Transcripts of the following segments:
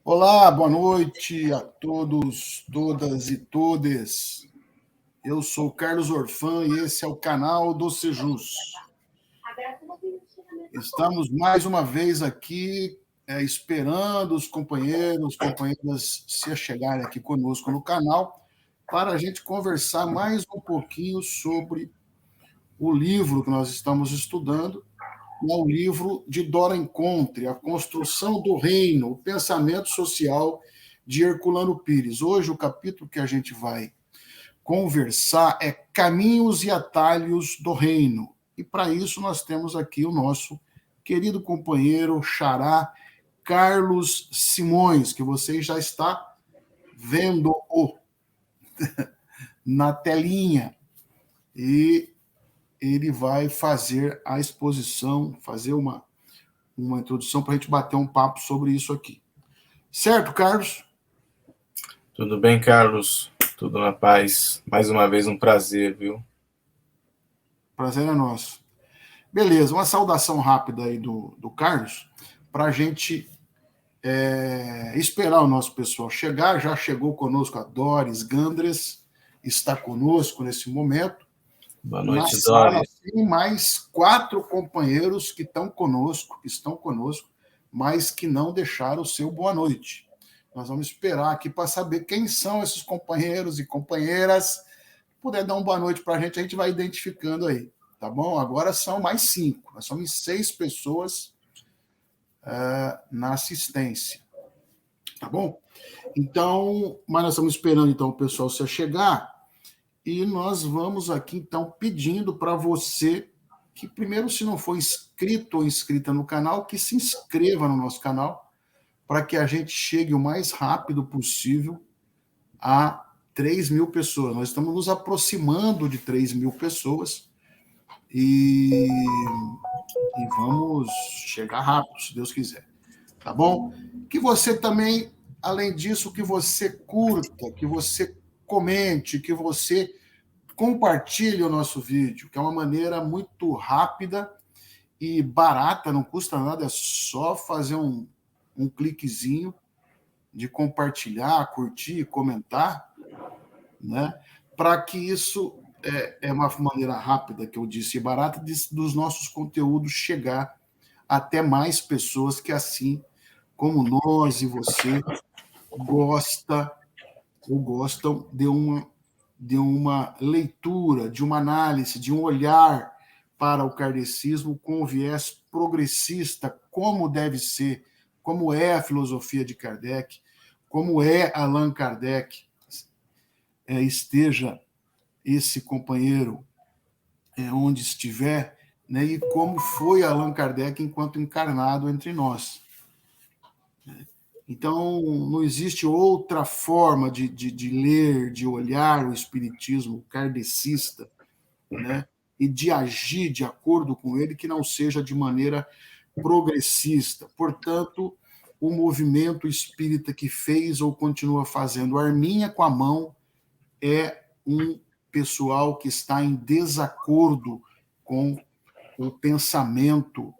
Olá, boa noite a todos, todas e todes. Eu sou Carlos Orfan e esse é o canal do Sejus. Estamos mais uma vez aqui esperando os companheiras se chegarem aqui conosco no canal para a gente conversar mais um pouquinho sobre o livro que nós estamos estudando, o livro de Dora Encontre, A Construção do Reino, o Pensamento Social de Herculano Pires. Hoje o capítulo que a gente vai conversar é Caminhos e Atalhos do Reino. E para isso nós temos aqui o nosso querido companheiro xará Carlos Simões, que você já está vendo na telinha. E ele vai fazer a exposição, fazer uma introdução para a gente bater um papo sobre isso aqui. Certo, Carlos? Tudo bem, Carlos? Tudo na paz. Mais uma vez um prazer, viu? Prazer é nosso. Beleza, uma saudação rápida aí do Carlos, para a gente esperar o nosso pessoal chegar. Já chegou conosco a Doris Gandres, está conosco nesse momento. Boa noite, Na sala Doris. tem mais 4 companheiros que estão conosco, mas que não deixaram o seu boa noite. Nós vamos esperar aqui para saber quem são esses companheiros e companheiras. Se puder dar uma boa noite para a gente vai identificando aí, tá bom? Agora são mais 5, nós somos 6 pessoas na assistência, tá bom? Então, mas nós estamos esperando então o pessoal se chegar. E nós vamos aqui, então, pedindo para você que, primeiro, se não for inscrito ou inscrita no canal, que se inscreva no nosso canal, para que a gente chegue o mais rápido possível a 3.000 pessoas. Nós estamos nos aproximando de 3.000 pessoas e vamos chegar rápido, se Deus quiser. Tá bom? Que você também, além disso, que você curta, que você comente, que você compartilhe o nosso vídeo, que é uma maneira muito rápida e barata, não custa nada, é só fazer um cliquezinho de compartilhar, curtir, comentar, né? Para que isso é uma maneira rápida, que eu disse, e barata, dos nossos conteúdos chegar até mais pessoas que, assim como nós e você, gostam de uma leitura, de uma análise, de um olhar para o kardecismo com o viés progressista, como deve ser, como é a filosofia de Kardec, como é Allan Kardec, esteja esse companheiro onde estiver, né, e como foi Allan Kardec enquanto encarnado entre nós. Então, não existe outra forma de ler, de olhar o espiritismo kardecista, né, e de agir de acordo com ele, que não seja de maneira progressista. Portanto, o movimento espírita que fez ou continua fazendo arminha com a mão é um pessoal que está em desacordo com o pensamento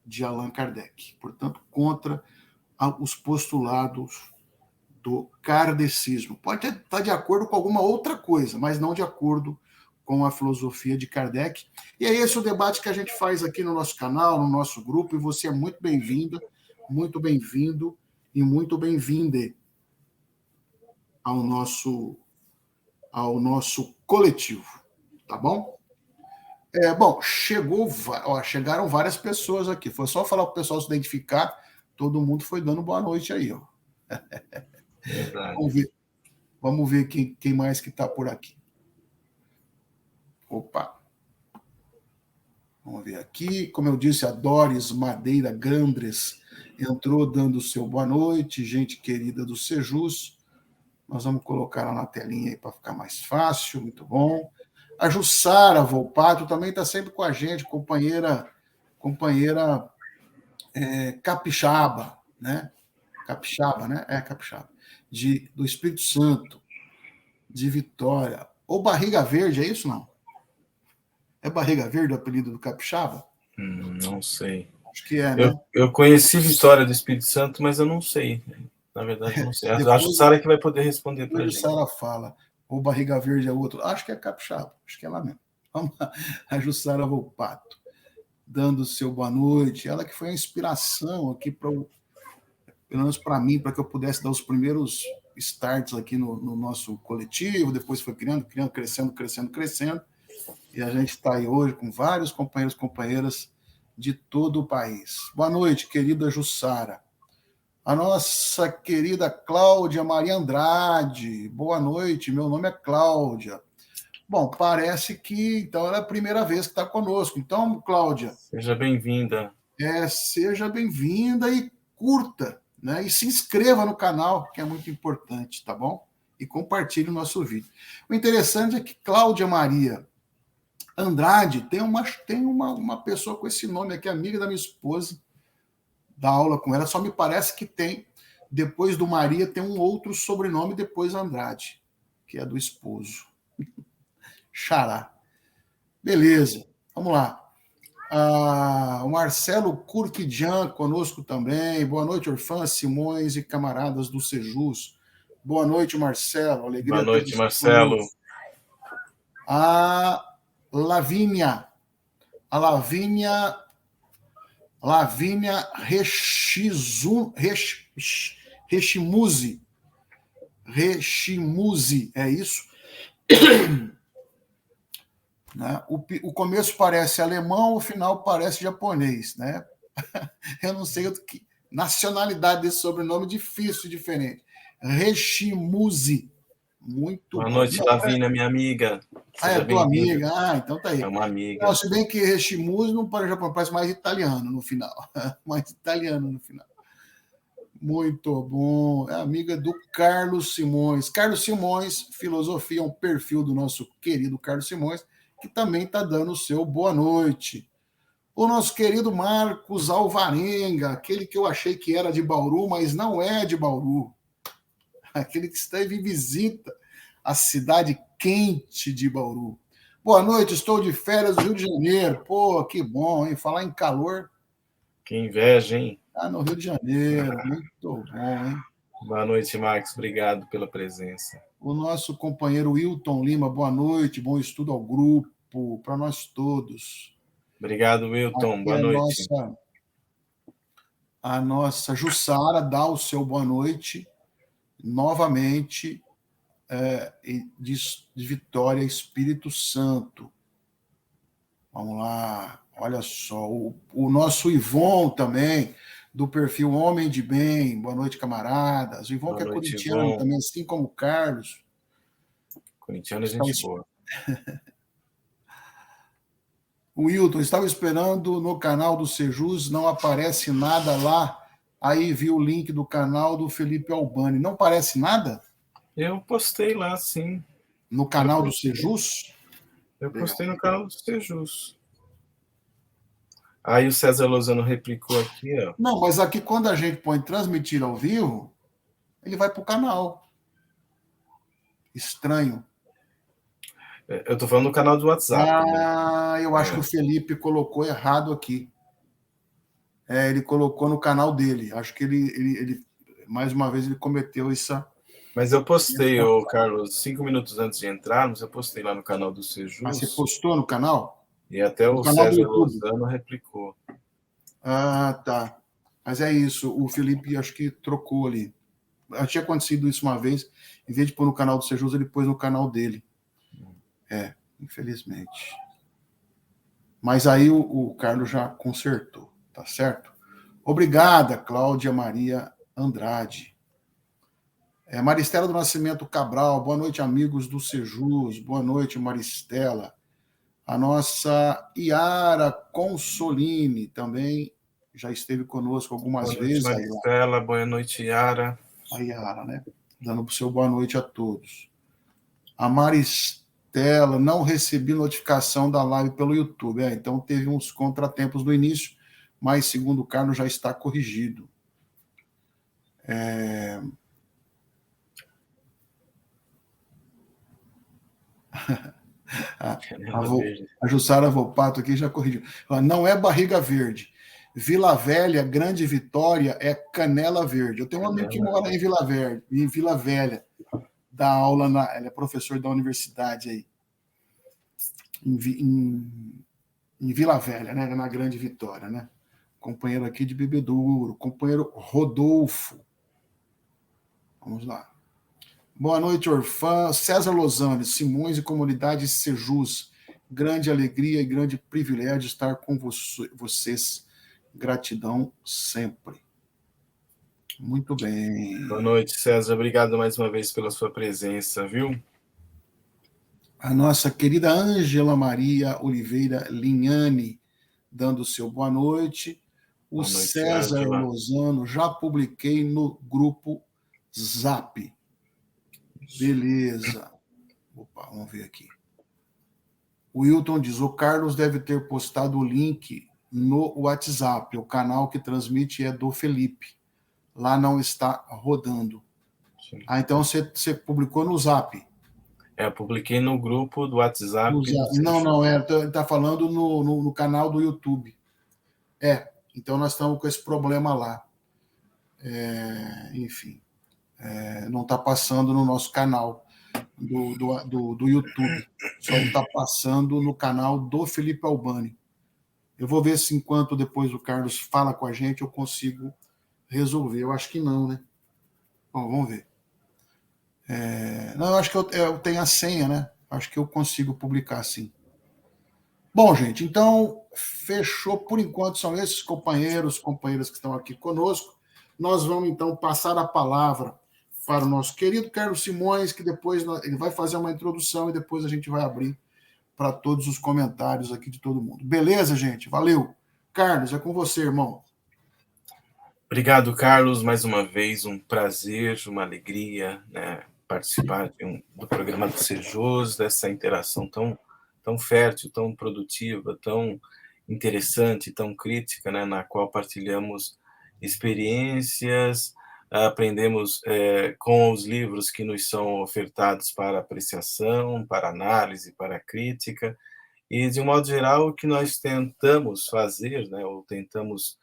de Allan Kardec. Portanto, contra os postulados do kardecismo. Pode estar de acordo com alguma outra coisa, mas não de acordo com a filosofia de Kardec. E é esse o debate que a gente faz aqui no nosso canal, no nosso grupo, e você é muito bem-vinda, muito bem-vindo e muito bem-vinde ao nosso coletivo, tá bom? Bom, chegaram várias pessoas aqui. Foi só falar para o pessoal se identificar, todo mundo foi dando boa noite aí, ó. Vamos ver quem mais que está por aqui. Opa. Vamos ver aqui. Como eu disse, a Doris Madeira Gandres entrou dando o seu boa noite, gente querida do Sejus. Nós vamos colocar ela na telinha aí para ficar mais fácil, muito bom. A Jussara Volpato também está sempre com a gente, companheira capixaba, né? Capixaba, né? Capixaba. Do Espírito Santo, de Vitória. Ou Barriga Verde, é isso, não? É Barriga Verde o apelido do capixaba? Não sei. Acho que é, né? Eu conheci Vitória do Espírito Santo, mas eu não sei. Na verdade, não sei. Acho que Depois, a Sara que vai poder responder para a depois a gente. Sara fala, ou barriga verde é outro. Acho que é capixaba, acho que é lá mesmo. Vamos lá. A Jussara Volpato, dando o seu boa noite. Ela que foi a inspiração aqui, pelo menos para mim, para que eu pudesse dar os primeiros starts aqui no nosso coletivo. Depois foi criando, crescendo. E a gente está aí hoje com vários companheiros e companheiras de todo o país. Boa noite, querida Jussara. A nossa querida Cláudia Maria Andrade. Boa noite, meu nome é Cláudia. Bom, parece que então ela é a primeira vez que está conosco. Então, Cláudia, Seja bem-vinda. seja bem-vinda e curta, né? E se inscreva no canal, que é muito importante, tá bom? E compartilhe o nosso vídeo. O interessante é que Cláudia Maria Andrade tem uma pessoa com esse nome aqui, amiga da minha esposa, da aula com ela, só me parece que tem, depois do Maria, tem um outro sobrenome depois Andrade, que é do esposo. Xará. Beleza, vamos lá. O Marcelo Curquidian conosco também. Boa noite, Orfã, Simões e camaradas do Sejus. Boa noite, Marcelo. Alegria Boa noite, ter Marcelo. A Lavínia. A Lavínia Rechimuzi, é isso? Né? O começo parece alemão, o final parece japonês, né? Eu não sei que nacionalidade desse sobrenome, difícil, diferente. Rechimuzi. Muito Boa bom. noite, Lavínia, minha amiga. É Seja tua bem-vinda. amiga. Então tá aí. É uma amiga. Não, se bem que Rechimuzi não parece japonês, parece mais italiano no final. Mais italiano no final. Muito bom. É amiga do Carlos Simões. Carlos Simões, Filosofia, é um perfil do nosso querido Carlos Simões, que também está dando o seu boa noite. O nosso querido Marcos Alvarenga, aquele que eu achei que era de Bauru, mas não é de Bauru. Aquele que esteve em visita à cidade quente de Bauru. Boa noite, estou de férias do Rio de Janeiro. Pô, que bom, hein? Falar em calor. Que inveja, hein? No Rio de Janeiro. Muito bom, hein? Boa noite, Marcos. Obrigado pela presença. O nosso companheiro Wilton Lima, boa noite, bom estudo ao grupo, para nós todos. Obrigado, Wilton. Aqui boa noite. A nossa Jussara dá o seu boa noite, novamente, de Vitória, Espírito Santo. Vamos lá, olha só. O nosso Ivon também, do perfil Homem de Bem. Boa noite, camaradas. O Ivon Boa que é noite, corintiano Ivon. também, assim como o Carlos. Corintiano é gente boa. O Wilton, estava esperando no canal do Sejus, não aparece nada lá. Aí vi o link do canal do Felipe Albani. Não aparece nada? Eu postei lá, sim. No canal do Sejus? Eu postei no canal do Sejus. Aí o César Lozano replicou aqui, ó. Não, mas aqui quando a gente põe transmitir ao vivo, ele vai para o canal. Estranho. Eu tô falando no canal do WhatsApp. Eu acho que o Felipe colocou errado aqui. Ele colocou no canal dele. Acho que ele mais uma vez, ele cometeu essa... Mas eu postei, Carlos, 5 minutos antes de entrarmos, eu postei lá no canal do Sejus. Você postou no canal? E até o César Lozano replicou. Tá. Mas é isso. O Felipe, acho que trocou ali. Já tinha acontecido isso uma vez. Em vez de pôr no canal do Sejus, ele pôs no canal dele. Infelizmente. Mas aí o Carlos já consertou, tá certo? Obrigada, Cláudia Maria Andrade. Maristela do Nascimento Cabral, boa noite, amigos do Sejus. Boa noite, Maristela. A nossa Iara Consolini também já esteve conosco algumas vezes. Boa noite, Maristela. Boa noite, Iara. A Iara, né? Dando o seu boa noite a todos. A Maristela, não recebi notificação da live pelo YouTube. Então teve uns contratempos no início, mas segundo o Carlos já está corrigido. A Jussara Volpato aqui já corrigiu. Não é barriga verde. Vila Velha, Grande Vitória, é Canela Verde. Eu tenho um amigo que mora em Vila Verde, em Vila Velha, dá aula, ele é professor da universidade aí, em Vila Velha, né, na Grande Vitória, né? Companheiro aqui de Bebedouro, companheiro Rodolfo. Vamos lá. Boa noite, Orfã. César Lozano, Simões e Comunidade Sejus. Grande alegria e grande privilégio estar com vocês. Gratidão sempre. Muito bem. Boa noite, César. Obrigado mais uma vez pela sua presença, viu? A nossa querida Ângela Maria Oliveira Linhane, dando o seu boa noite. O Boa noite, César Ângela. Lozano, já publiquei no grupo Zap. Beleza. Opa, vamos ver aqui. O Wilton diz, o Carlos deve ter postado o link no WhatsApp. O canal que transmite é do Felipe. Lá não está rodando. Sim. Ah, então você publicou no Zap. Eu publiquei no grupo do WhatsApp. Não, está falando no canal do YouTube. Então nós estamos com esse problema lá. Enfim, não está passando no nosso canal do YouTube. Só está passando no canal do Felipe Albani. Eu vou ver se enquanto depois o Carlos fala com a gente, eu consigo resolver. Eu acho que não, né? Bom, vamos ver. Não, eu acho que eu tenho a senha, né? Acho que eu consigo publicar sim. Bom, gente, então fechou por enquanto. São esses companheiras que estão aqui conosco. Nós vamos então passar a palavra para o nosso querido Carlos Simões, que depois ele vai fazer uma introdução e depois a gente vai abrir para todos os comentários aqui de todo mundo. Beleza, gente? Valeu. Carlos, é com você, irmão. Obrigado, Carlos, mais uma vez, um prazer, uma alegria, né, participar do programa do Sejus, dessa interação tão fértil, tão produtiva, tão interessante, tão crítica, né, na qual partilhamos experiências, aprendemos com os livros que nos são ofertados para apreciação, para análise, para crítica, e, de um modo geral, o que nós tentamos fazer, né, ou tentamos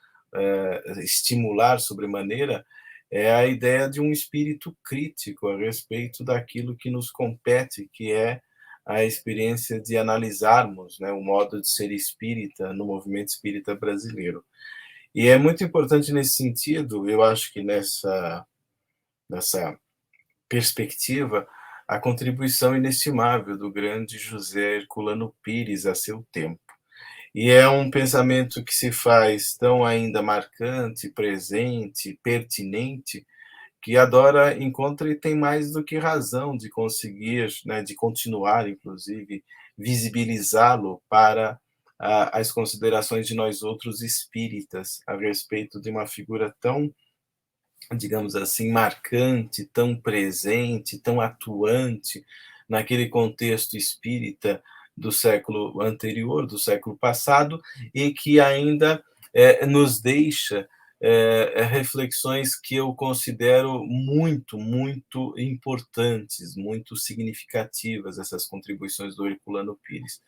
estimular sobremaneira, é a ideia de um espírito crítico a respeito daquilo que nos compete, que é a experiência de analisarmos, né, o modo de ser espírita no movimento espírita brasileiro. E é muito importante nesse sentido, eu acho que nessa perspectiva, a contribuição inestimável do grande José Herculano Pires a seu tempo. E é um pensamento que se faz tão ainda marcante, presente, pertinente, que a Dora encontra e tem mais do que razão de conseguir, né, de continuar, inclusive, visibilizá-lo para as considerações de nós outros espíritas a respeito de uma figura tão, digamos assim, marcante, tão presente, tão atuante naquele contexto espírita do século anterior, do século passado, e que ainda nos deixa reflexões que eu considero muito, muito importantes, muito significativas, essas contribuições do Herculano Pires.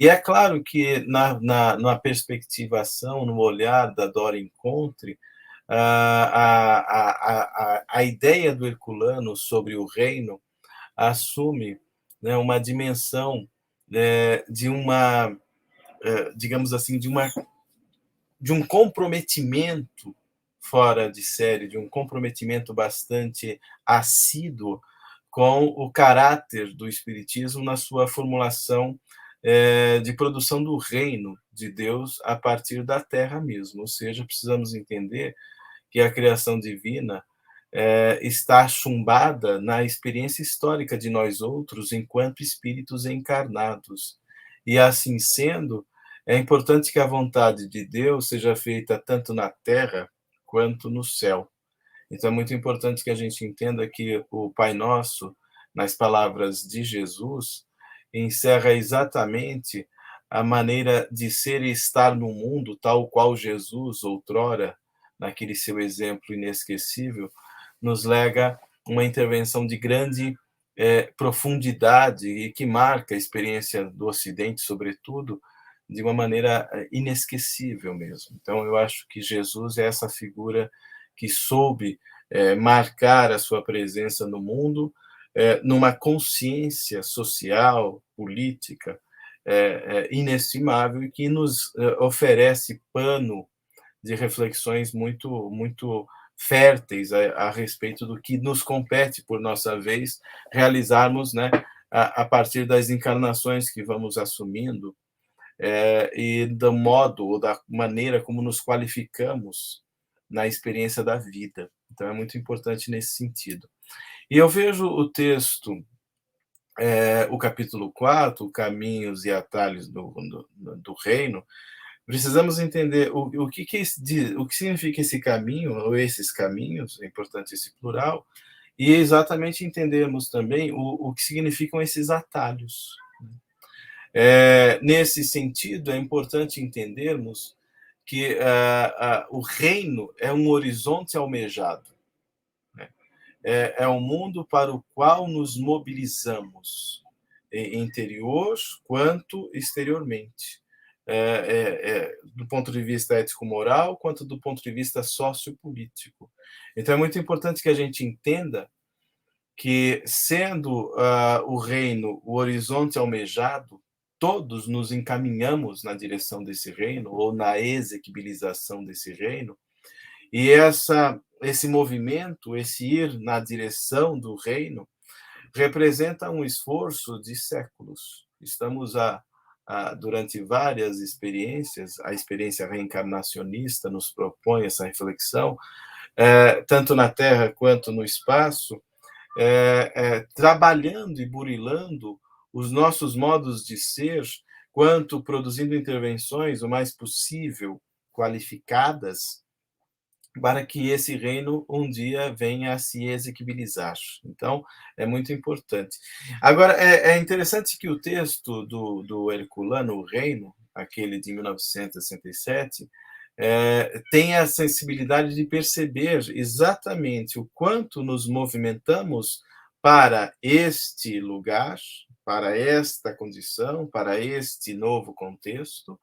E é claro que na perspectivação, no olhar da Dora Encontre, a ideia do Herculano sobre o reino assume, né, uma dimensão de uma, digamos assim, de um comprometimento fora de série, de um comprometimento bastante assíduo com o caráter do Espiritismo na sua formulação de produção do reino de Deus a partir da terra mesmo. Ou seja, precisamos entender que a criação divina está chumbada na experiência histórica de nós outros enquanto espíritos encarnados. E assim sendo, é importante que a vontade de Deus seja feita tanto na terra quanto no céu. Então é muito importante que a gente entenda que o Pai Nosso, nas palavras de Jesus, encerra exatamente a maneira de ser e estar no mundo, tal qual Jesus, outrora, naquele seu exemplo inesquecível, nos lega uma intervenção de grande profundidade e que marca a experiência do Ocidente, sobretudo, de uma maneira inesquecível mesmo. Então, eu acho que Jesus é essa figura que soube marcar a sua presença no mundo, numa consciência social, política, inestimável, e que nos oferece pano de reflexões muito, muito férteis a respeito do que nos compete, por nossa vez, realizarmos, né, a partir das encarnações que vamos assumindo, e do modo ou da maneira como nos qualificamos na experiência da vida. Então, é muito importante nesse sentido. E eu vejo o texto, o capítulo 4, Caminhos e Atalhos do Reino. Precisamos entender o que, o que significa esse caminho, ou esses caminhos, é importante esse plural, e exatamente entendermos também o que significam esses atalhos. Nesse sentido, é importante entendermos que o reino é um horizonte almejado, né? É um mundo para o qual nos mobilizamos, interior quanto exteriormente, do ponto de vista ético-moral, quanto do ponto de vista sociopolítico. Então, é muito importante que a gente entenda que, sendo o reino o horizonte almejado, todos nos encaminhamos na direção desse reino, ou na exequibilização desse reino, e esse movimento, esse ir na direção do reino, representa um esforço de séculos. Estamos durante várias experiências, a experiência reencarnacionista nos propõe essa reflexão, tanto na Terra quanto no espaço, trabalhando e burilando os nossos modos de ser, quanto produzindo intervenções o mais possível qualificadas, para que esse reino um dia venha a se exequibilizar. Então, é muito importante. Agora, é interessante que o texto do Herculano, O Reino, aquele de 1967, tem a sensibilidade de perceber exatamente o quanto nos movimentamos para este lugar, para esta condição, para este novo contexto,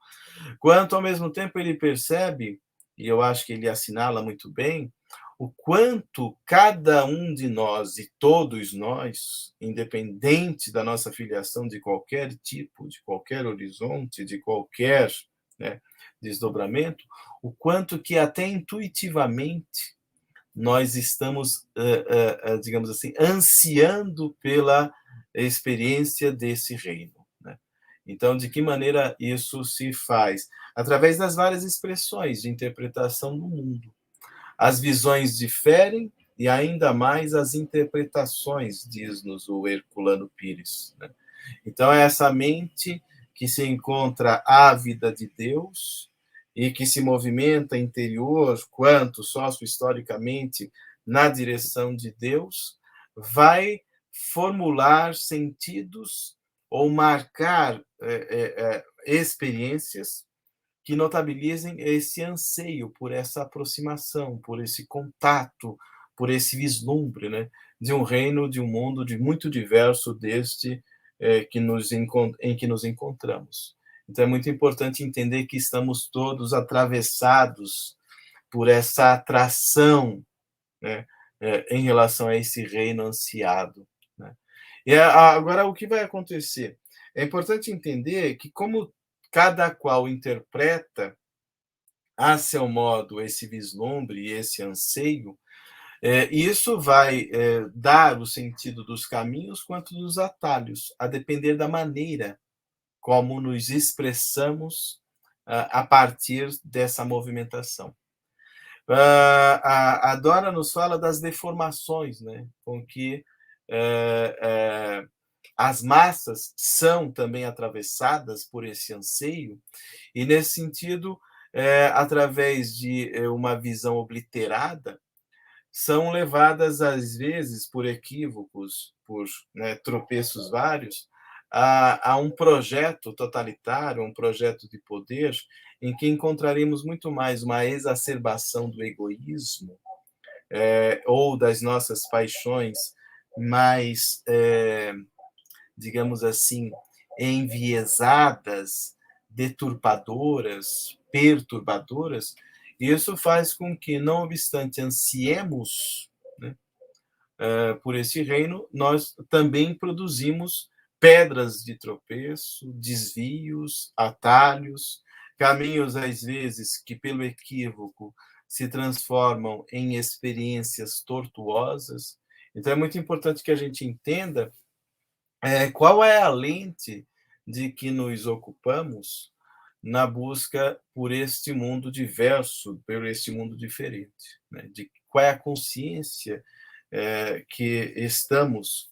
quanto, ao mesmo tempo, ele percebe, e eu acho que ele assinala muito bem, o quanto cada um de nós e todos nós, independente da nossa filiação de qualquer tipo, de qualquer horizonte, de qualquer, né, desdobramento, o quanto que até intuitivamente nós estamos, digamos assim, ansiando pela experiência desse reino, né? Então, de que maneira isso se faz? Através das várias expressões de interpretação do mundo. As visões diferem e ainda mais as interpretações, diz-nos o Herculano Pires, né? Então, é essa mente que se encontra ávida de Deus e que se movimenta interior, quanto sócio-historicamente, na direção de Deus, vai formular sentidos ou marcar experiências que notabilizem esse anseio por essa aproximação, por esse contato, por esse vislumbre, né, de um reino, de um mundo de muito diverso deste em que nos encontramos. Então, é muito importante entender que estamos todos atravessados por essa atração, né, em relação a esse reino ansiado, né? E agora, o que vai acontecer? É importante entender que, como cada qual interpreta a seu modo esse vislumbre e esse anseio, e isso vai dar o sentido dos caminhos quanto dos atalhos, a depender da maneira como nos expressamos a partir dessa movimentação. A Dora nos fala das deformações, né, com que as massas são também atravessadas por esse anseio, e, nesse sentido, através de uma visão obliterada, são levadas, às vezes, por equívocos, por, né, tropeços vários, a um projeto totalitário, um projeto de poder, em que encontraremos muito mais uma exacerbação do egoísmo, ou das nossas paixões mais, digamos assim, enviesadas deturpadoras, perturbadoras, isso faz com que, não obstante ansiemos, né, por esse reino, nós também produzimos pedras de tropeço, desvios, atalhos, caminhos, às vezes, que pelo equívoco se transformam em experiências tortuosas. Então, é muito importante que a gente entenda qual é a lente de que nos ocupamos na busca por este mundo diverso, por este mundo diferente, né? De qual é a consciência que estamos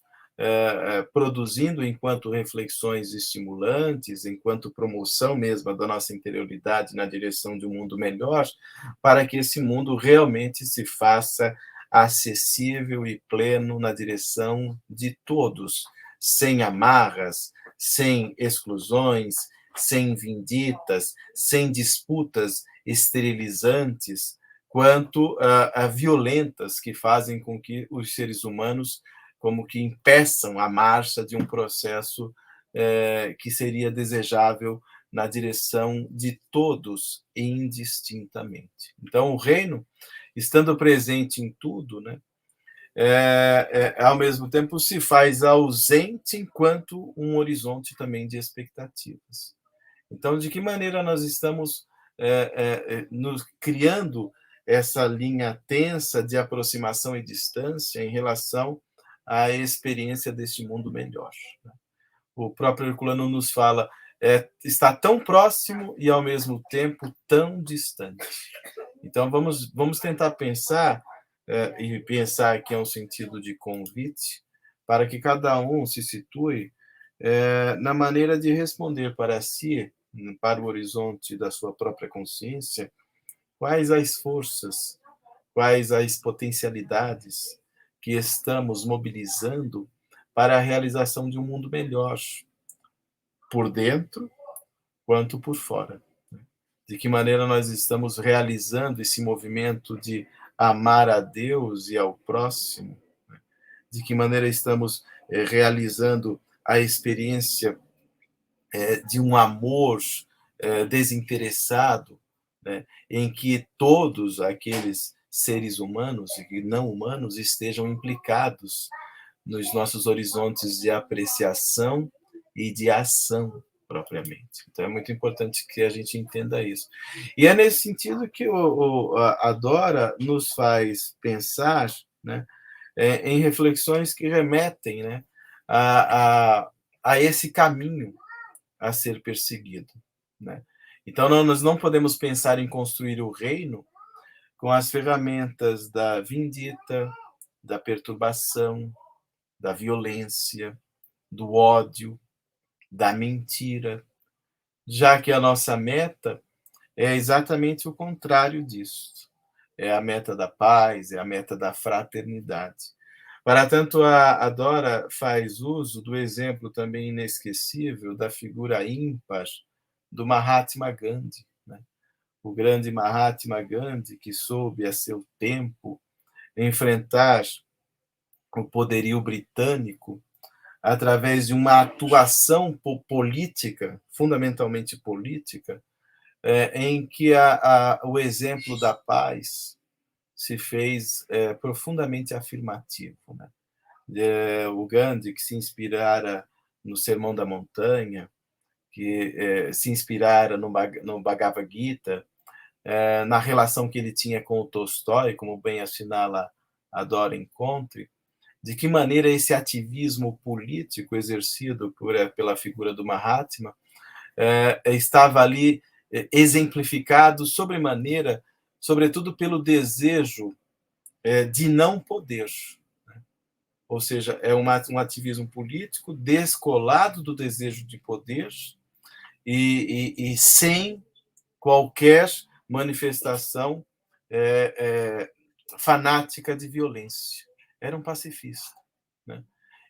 produzindo enquanto reflexões estimulantes, enquanto promoção mesmo da nossa interioridade na direção de um mundo melhor, para que esse mundo realmente se faça acessível e pleno na direção de todos, sem amarras, sem exclusões, sem vinditas, sem disputas esterilizantes, quanto a violentas que fazem com que os seres humanos como que impeçam a marcha de um processo que seria desejável na direção de todos indistintamente. Então, o reino, estando presente em tudo, né, ao mesmo tempo se faz ausente enquanto um horizonte também de expectativas. Então, de que maneira nós estamos nos criando essa linha tensa de aproximação e distância em relação à experiência deste mundo melhor? O próprio Herculano nos fala, está tão próximo e, ao mesmo tempo, tão distante. Então, vamos tentar pensar, e pensar que é um sentido de convite, para que cada um se situe na maneira de responder para si, para o horizonte da sua própria consciência, quais as forças, quais as potencialidades que estamos mobilizando para a realização de um mundo melhor, por dentro quanto por fora. De que maneira nós estamos realizando esse movimento de amar a Deus e ao próximo, de que maneira estamos realizando a experiência de um amor desinteressado, né, em que todos aqueles seres humanos e não humanos estejam implicados nos nossos horizontes de apreciação e de ação propriamente. Então é muito importante que a gente entenda isso. E é nesse sentido que a Dora nos faz pensar, né, em reflexões que remetem, né, a esse caminho a ser perseguido, né? Então, nós não podemos pensar em construir o reino com as ferramentas da vindita, da perturbação, da violência, do ódio, da mentira, já que a nossa meta é exatamente o contrário disso. É a meta da paz, é a meta da fraternidade. Para tanto, a Dora faz uso do exemplo também inesquecível da figura ímpar do Mahatma Gandhi, né? O grande Mahatma Gandhi, que soube, a seu tempo, enfrentar o poderio britânico através de uma atuação política, fundamentalmente política, em que o exemplo da paz se fez profundamente afirmativo, né? O Gandhi, que se inspirara no Sermão da Montanha, que se inspirara no Bhagavad Gita, na relação que ele tinha com o Tolstói, como bem assinala a Dora Encontre, de que maneira esse ativismo político exercido pela figura do Mahatma estava ali exemplificado sobremaneira, sobretudo pelo desejo de não poder. Ou seja, é um ativismo político descolado do desejo de poder e sem qualquer manifestação fanática de violência. Era um pacifista, né?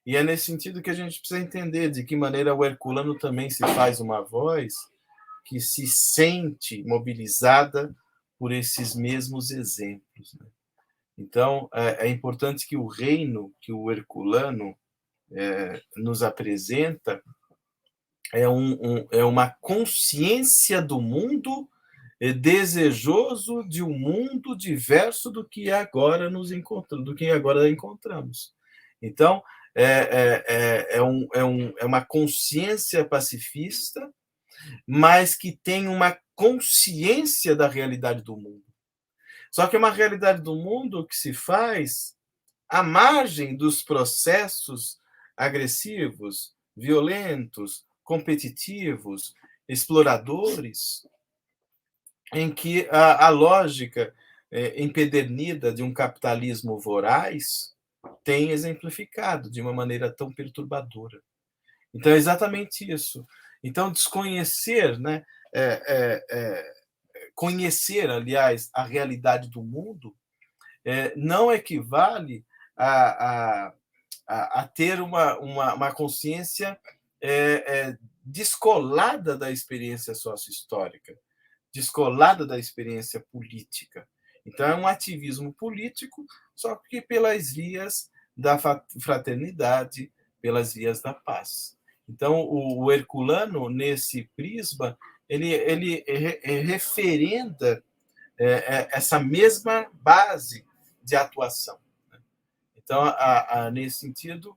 E é nesse sentido que a gente precisa entender de que maneira o Herculano também se faz uma voz que se sente mobilizada por esses mesmos exemplos, né? Então, é importante que o reino que o Herculano nos apresenta é uma consciência do mundo desejoso de um mundo diverso do que agora do que agora encontramos. Então, é uma consciência pacifista, mas que tem uma consciência da realidade do mundo. Só que é uma realidade do mundo que se faz à margem dos processos agressivos, violentos, competitivos, exploradores, em que a lógica empedernida de um capitalismo voraz tem exemplificado de uma maneira tão perturbadora. Então, é exatamente isso. Então, desconhecer, né, conhecer, aliás, a realidade do mundo não equivale a ter uma consciência descolada da experiência sociohistórica, descolada da experiência política. Então, é um ativismo político, só que pelas vias da fraternidade, pelas vias da paz. Então, o herculano, nesse prisma, ele referenda essa mesma base de atuação. Então, nesse sentido,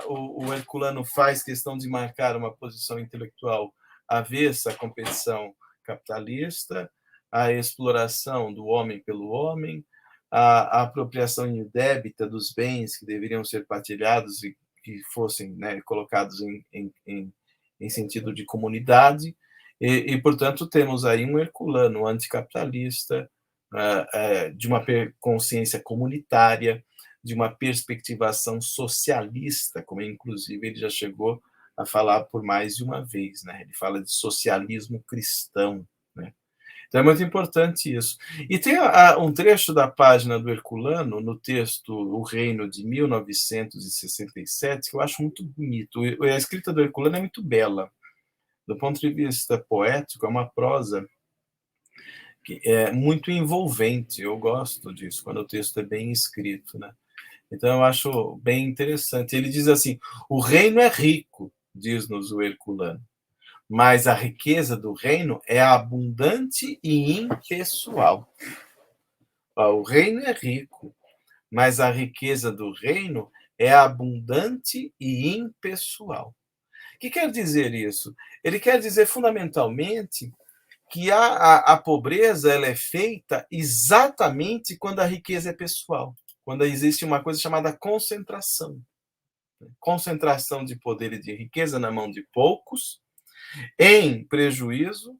o herculano faz questão de marcar uma posição intelectual avessa à competição capitalista, à exploração do homem pelo homem, à apropriação indébita dos bens que deveriam ser partilhados e que fossem, né, colocados em sentido de comunidade, portanto, temos aí um herculano anticapitalista, de uma consciência comunitária, de uma perspectivação socialista, como inclusive ele já chegou a falar por mais de uma vez, né? Ele fala de socialismo cristão, né? Então é muito importante isso. E tem um trecho da página do Herculano, no texto O Reino de 1967, que eu acho muito bonito. A escrita do Herculano é muito bela. Do ponto de vista poético, é uma prosa que é muito envolvente. Eu gosto disso, quando o texto é bem escrito, né? Então, eu acho bem interessante. Ele diz assim: o reino é rico, diz-nos o Herculano, mas a riqueza do reino é abundante e impessoal. O reino é rico, mas a riqueza do reino é abundante e impessoal. O que quer dizer isso? Ele quer dizer, fundamentalmente, que a pobreza ela é feita exatamente quando a riqueza é pessoal, quando existe uma coisa chamada concentração. Concentração de poder e de riqueza na mão de poucos, em prejuízo,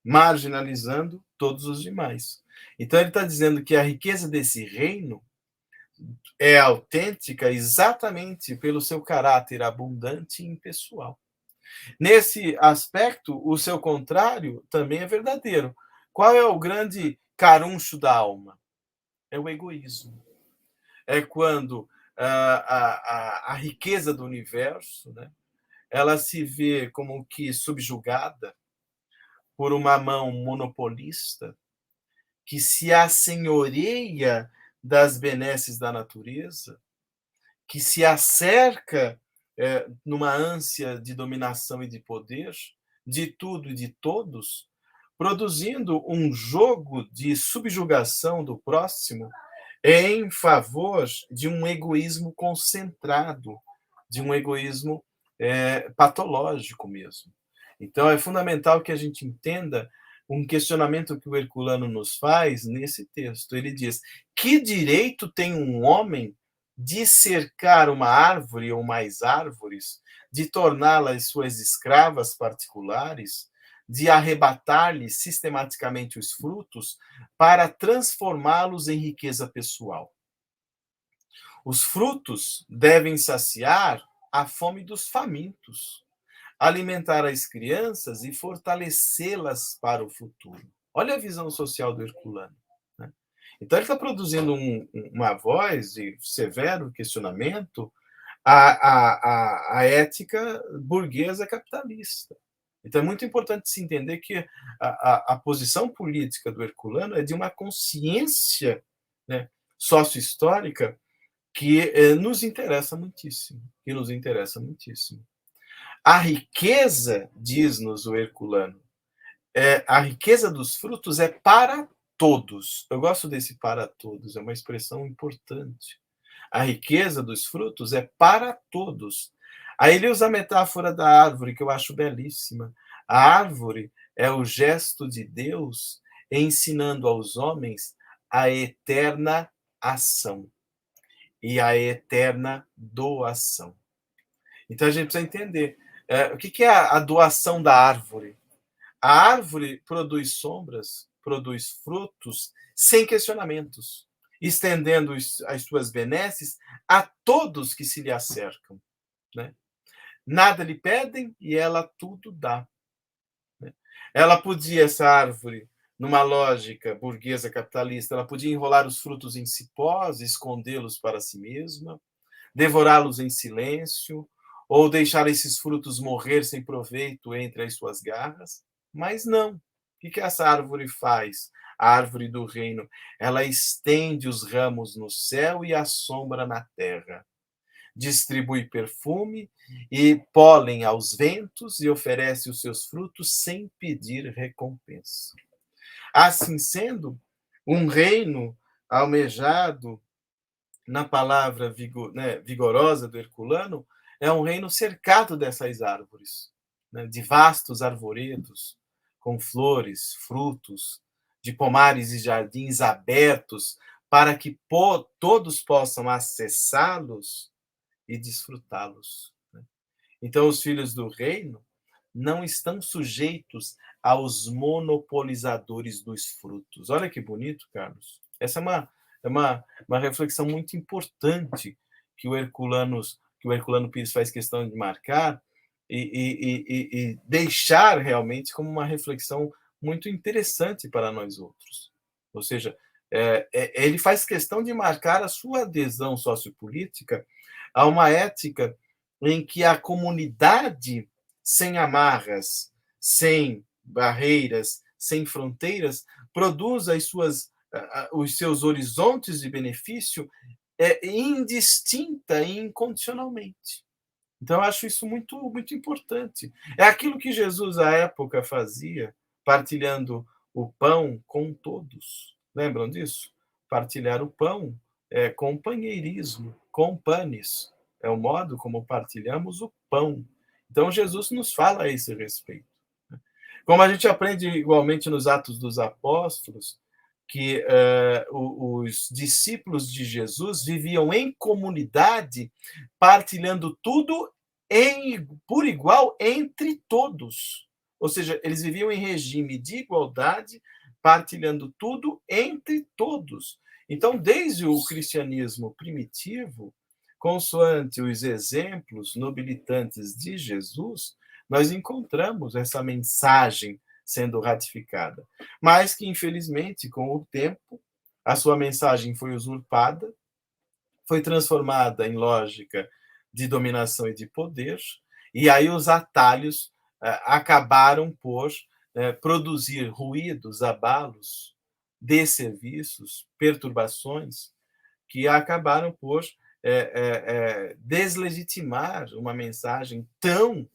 marginalizando todos os demais. Então, ele está dizendo que a riqueza desse reino é autêntica exatamente pelo seu caráter abundante e impessoal. Nesse aspecto, o seu contrário também é verdadeiro. Qual é o grande caruncho da alma? É o egoísmo. É quando a riqueza do universo, né, ela se vê como que subjugada por uma mão monopolista que se assenhoreia das benesses da natureza, que se acerca numa ânsia de dominação e de poder de tudo e de todos, produzindo um jogo de subjugação do próximo em favor de um egoísmo concentrado, de um egoísmo patológico mesmo. Então, é fundamental que a gente entenda um questionamento que o Herculano nos faz nesse texto. Ele diz: que direito tem um homem de cercar uma árvore ou mais árvores, de torná-las suas escravas particulares, de arrebatar-lhe sistematicamente os frutos para transformá-los em riqueza pessoal? Os frutos devem saciar a fome dos famintos, alimentar as crianças e fortalecê-las para o futuro. Olha a visão social do Herculano. Então, ele está produzindo uma voz de severo questionamento à ética burguesa capitalista. Então, é muito importante se entender que a posição política do Herculano é de uma consciência, né, sócio-histórica que nos interessa muitíssimo. A riqueza, diz-nos o Herculano, a riqueza dos frutos é para todos. Eu gosto desse para todos, é uma expressão importante. A riqueza dos frutos é para todos. Aí ele usa a metáfora da árvore, que eu acho belíssima. A árvore é o gesto de Deus ensinando aos homens a eterna ação e a eterna doação. Então a gente precisa entender o que é a doação da árvore. A árvore produz sombras, produz frutos sem questionamentos, estendendo as suas benesses a todos que se lhe acercam, né? Nada lhe pedem e ela tudo dá, né? Ela podia, essa árvore, numa lógica burguesa capitalista, ela podia enrolar os frutos em cipós, escondê-los para si mesma, devorá-los em silêncio, ou deixar esses frutos morrer sem proveito entre as suas garras, mas não. O que essa árvore faz? A árvore do reino, ela estende os ramos no céu e a sombra na terra. Distribui perfume e pólen aos ventos e oferece os seus frutos sem pedir recompensa. Assim sendo, um reino almejado na palavra vigorosa do Herculano, é um reino cercado dessas árvores, né, de vastos arvoredos, com flores, frutos, de pomares e jardins abertos, para que todos possam acessá-los e desfrutá-los, né? Então, os filhos do reino não estão sujeitos aos monopolizadores dos frutos. Olha que bonito, Carlos. Essa é uma reflexão muito importante que o Herculano Pires faz questão de marcar e deixar realmente como uma reflexão muito interessante para nós outros. Ou seja, ele faz questão de marcar a sua adesão sociopolítica a uma ética em que a comunidade sem amarras, sem barreiras, sem fronteiras, produz os seus horizontes de benefício indistinta e incondicionalmente. Então, eu acho isso muito, muito importante. É aquilo que Jesus, à época, fazia, partilhando o pão com todos. Lembram disso? Partilhar o pão é companheirismo, companis. É o modo como partilhamos o pão. Então, Jesus nos fala a esse respeito. Como a gente aprende igualmente nos Atos dos Apóstolos, que os discípulos de Jesus viviam em comunidade, partilhando tudo por igual entre todos. Ou seja, eles viviam em regime de igualdade, partilhando tudo entre todos. Então, desde o cristianismo primitivo, consoante os exemplos nobilitantes de Jesus, nós encontramos essa mensagem sendo ratificada, mas que, infelizmente, com o tempo, a sua mensagem foi usurpada, foi transformada em lógica de dominação e de poder, e aí os atalhos acabaram por produzir ruídos, abalos, desserviços, perturbações, que acabaram por deslegitimar uma mensagem tão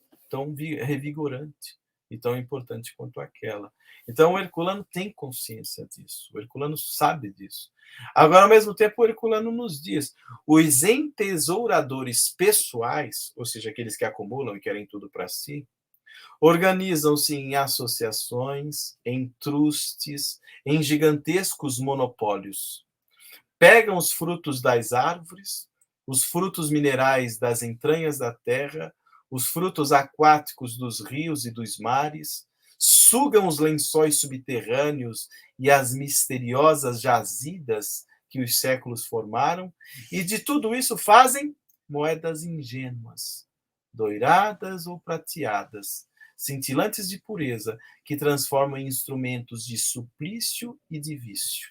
revigorante e tão importante quanto aquela. Então, o Herculano tem consciência disso, o Herculano sabe disso. Agora, ao mesmo tempo, o Herculano nos diz: os entesouradores pessoais, ou seja, aqueles que acumulam e querem tudo para si, organizam-se em associações, em trustes, em gigantescos monopólios. Pegam os frutos das árvores, os frutos minerais das entranhas da terra, os frutos aquáticos dos rios e dos mares, sugam os lençóis subterrâneos e as misteriosas jazidas que os séculos formaram, e de tudo isso fazem moedas ingênuas, doiradas ou prateadas, cintilantes de pureza, que transformam em instrumentos de suplício e de vício.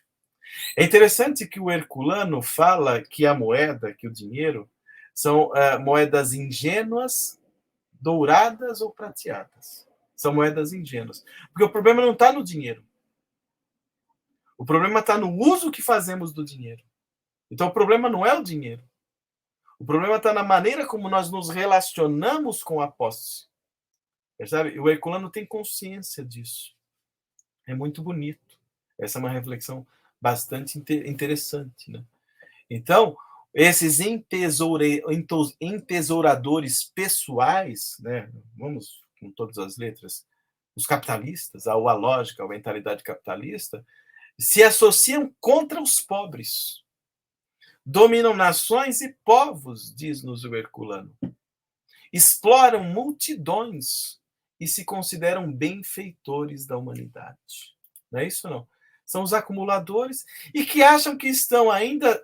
É interessante que o Herculano fala que a moeda, que o dinheiro, são moedas ingênuas, douradas ou prateadas. São moedas ingênuas. Porque o problema não está no dinheiro. O problema está no uso que fazemos do dinheiro. Então, o problema não é o dinheiro. O problema está na maneira como nós nos relacionamos com a posse. Percebe? E o Herculano tem consciência disso. É muito bonito. Essa é uma reflexão bastante interessante, né? Então, esses entesouradores pessoais, né? Vamos com todas as letras, os capitalistas, a lógica, a mentalidade capitalista, se associam contra os pobres. Dominam nações e povos, diz-nos o Herculano. Exploram multidões e se consideram benfeitores da humanidade. Não é isso, não? São os acumuladores e que acham que estão ainda,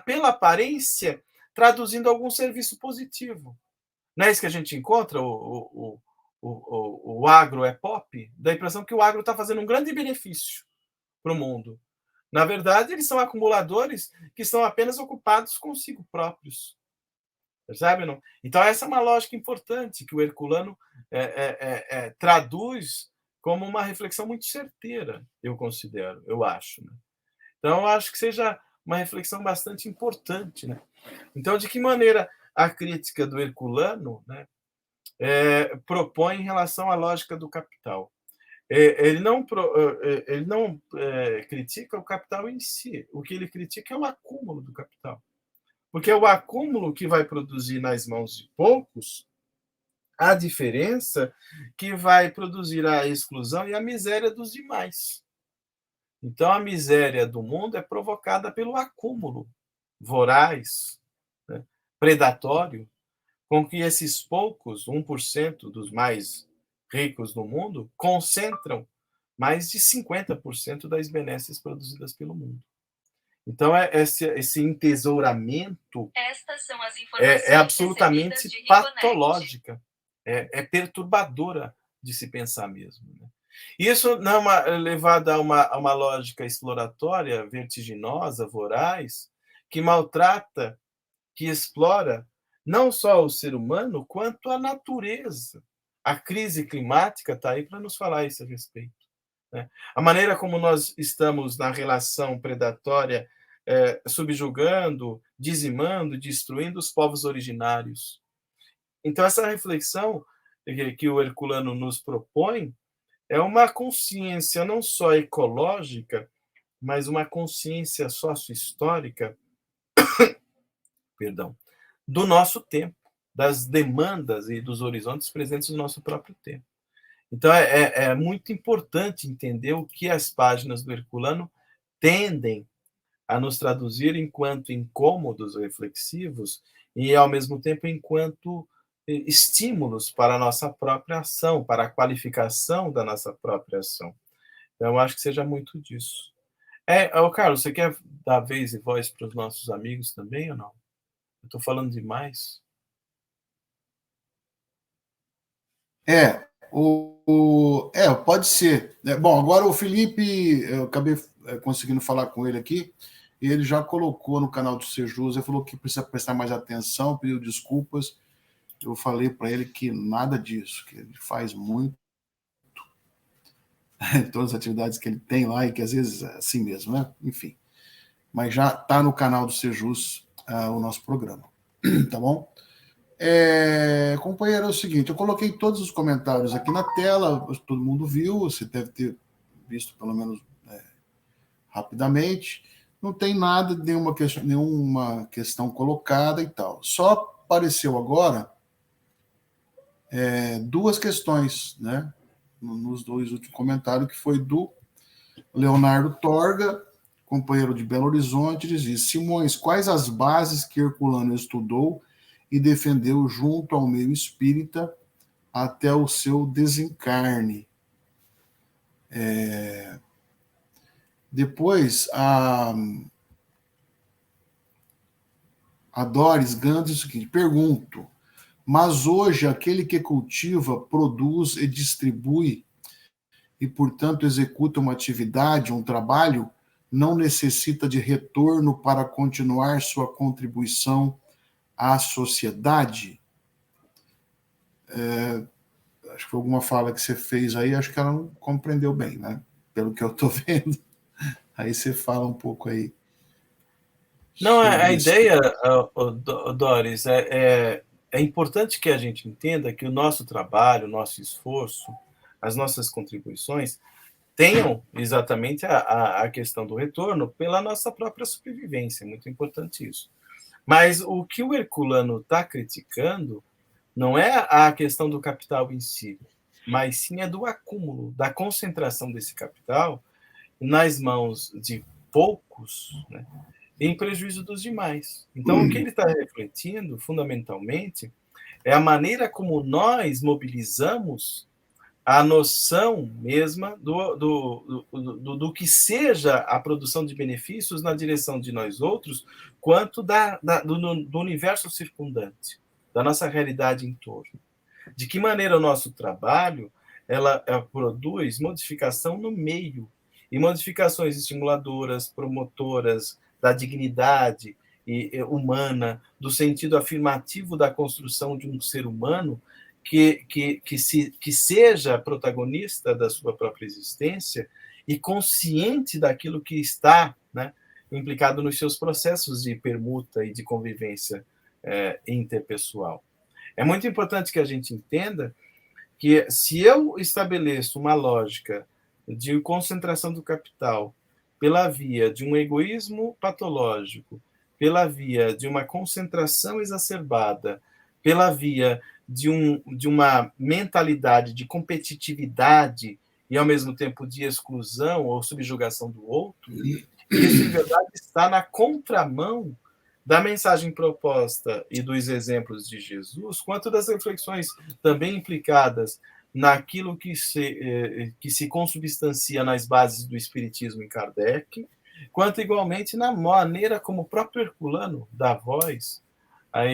pela aparência, traduzindo algum serviço positivo. Não é isso que a gente encontra? O agro é pop? Dá a impressão que o agro está fazendo um grande benefício para o mundo. Na verdade, eles são acumuladores que estão apenas ocupados consigo próprios. Percebe, não? Então, essa é uma lógica importante que o Herculano traduz como uma reflexão muito certeira, eu considero, eu acho. Né? Então, eu acho que seja uma reflexão bastante importante. Né? Então, de que maneira a crítica do Herculano, né, propõe em relação à lógica do capital? Ele não critica o capital em si, o que ele critica é o acúmulo do capital. Porque é o acúmulo que vai produzir nas mãos de poucos a diferença que vai produzir a exclusão e a miséria dos demais. Então, a miséria do mundo é provocada pelo acúmulo voraz, né, predatório, com que esses poucos, 1% dos mais ricos do mundo, concentram mais de 50% das benesses produzidas pelo mundo. Então, esse entesouramento é absolutamente patológica, é perturbadora de se pensar mesmo. Né? Isso não é levado a uma lógica exploratória, vertiginosa, voraz, que maltrata, que explora não só o ser humano, quanto a natureza. A crise climática está aí para nos falar isso a respeito. Né? A maneira como nós estamos na relação predatória, subjugando, dizimando, destruindo os povos originários. Então, essa reflexão que o Herculano nos propõe é uma consciência não só ecológica, mas uma consciência sócio-histórica, perdão, do nosso tempo, das demandas e dos horizontes presentes no nosso próprio tempo. Então, é muito importante entender o que as páginas do Herculano tendem a nos traduzir enquanto incômodos reflexivos e, ao mesmo tempo, enquanto estímulos para a nossa própria ação, para a qualificação da nossa própria ação. Então, eu acho que seja muito disso. Carlos, você quer dar vez e voz para os nossos amigos também ou não? Eu estou falando demais? Pode ser. Bom, agora o Felipe, eu acabei conseguindo falar com ele aqui, e ele já colocou no canal do Sejus, ele falou que precisa prestar mais atenção, pediu desculpas. Eu falei para ele que nada disso, que ele faz muito em todas as atividades que ele tem lá, e que às vezes é assim mesmo, né? Enfim. Mas já está no canal do Sejus o nosso programa. Tá bom? Companheiro, é o seguinte, eu coloquei todos os comentários aqui na tela, todo mundo viu, você deve ter visto pelo menos rapidamente. Não tem nada, nenhuma questão colocada e tal. Só apareceu agora duas questões, né? Nos dois últimos comentários, que foi do Leonardo Torga, companheiro de Belo Horizonte, diz: Simões, quais as bases que Herculano estudou e defendeu junto ao meio espírita até o seu desencarne? Depois, a Doris Gans diz o seguinte: pergunto, mas hoje aquele que cultiva, produz e distribui e, portanto, executa uma atividade, um trabalho, não necessita de retorno para continuar sua contribuição à sociedade? Acho que foi alguma fala que você fez aí, acho que ela não compreendeu bem, né? Pelo que eu estou vendo. Aí você fala um pouco aí. Não, a sobre isso. ideia, Doris, é importante que a gente entenda que o nosso trabalho, o nosso esforço, as nossas contribuições tenham exatamente a questão do retorno pela nossa própria sobrevivência. É muito importante isso. Mas o que o Herculano está criticando não é a questão do capital em si, mas sim é do acúmulo, da concentração desse capital nas mãos de poucos, né, em prejuízo dos demais. Então, o que ele está refletindo, fundamentalmente, é a maneira como nós mobilizamos a noção mesma do que seja a produção de benefícios na direção de nós outros, quanto do universo circundante, da nossa realidade em torno. De que maneira o nosso trabalho ela produz modificação no meio, e modificações estimuladoras, promotoras da dignidade humana, do sentido afirmativo da construção de um ser humano que seja protagonista da sua própria existência e consciente daquilo que está, né, implicado nos seus processos de permuta e de convivência interpessoal. É muito importante que a gente entenda que, se eu estabeleço uma lógica de concentração do capital pela via de um egoísmo patológico, pela via de uma concentração exacerbada, pela via de uma mentalidade de competitividade e, ao mesmo tempo, de exclusão ou subjugação do outro, isso, em verdade, está na contramão da mensagem proposta e dos exemplos de Jesus, quanto das reflexões também implicadas naquilo que se consubstancia nas bases do Espiritismo em Kardec, quanto igualmente na maneira como o próprio Herculano dá voz a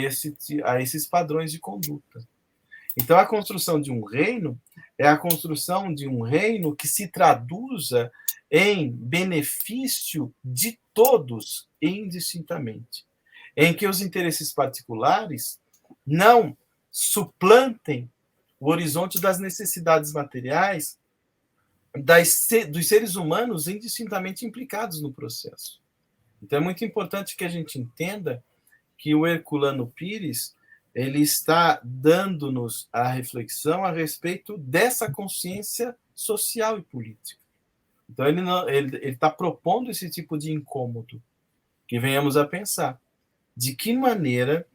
esses padrões de conduta. Então, a construção de um reino é a construção de um reino que se traduza em benefício de todos indistintamente, em que os interesses particulares não suplantem o horizonte das necessidades materiais dos seres humanos indistintamente implicados no processo. Então, é muito importante que a gente entenda que o Herculano Pires ele está dando-nos a reflexão a respeito dessa consciência social e política. Então, ele está propondo esse tipo de incômodo, que venhamos a pensar. De que maneira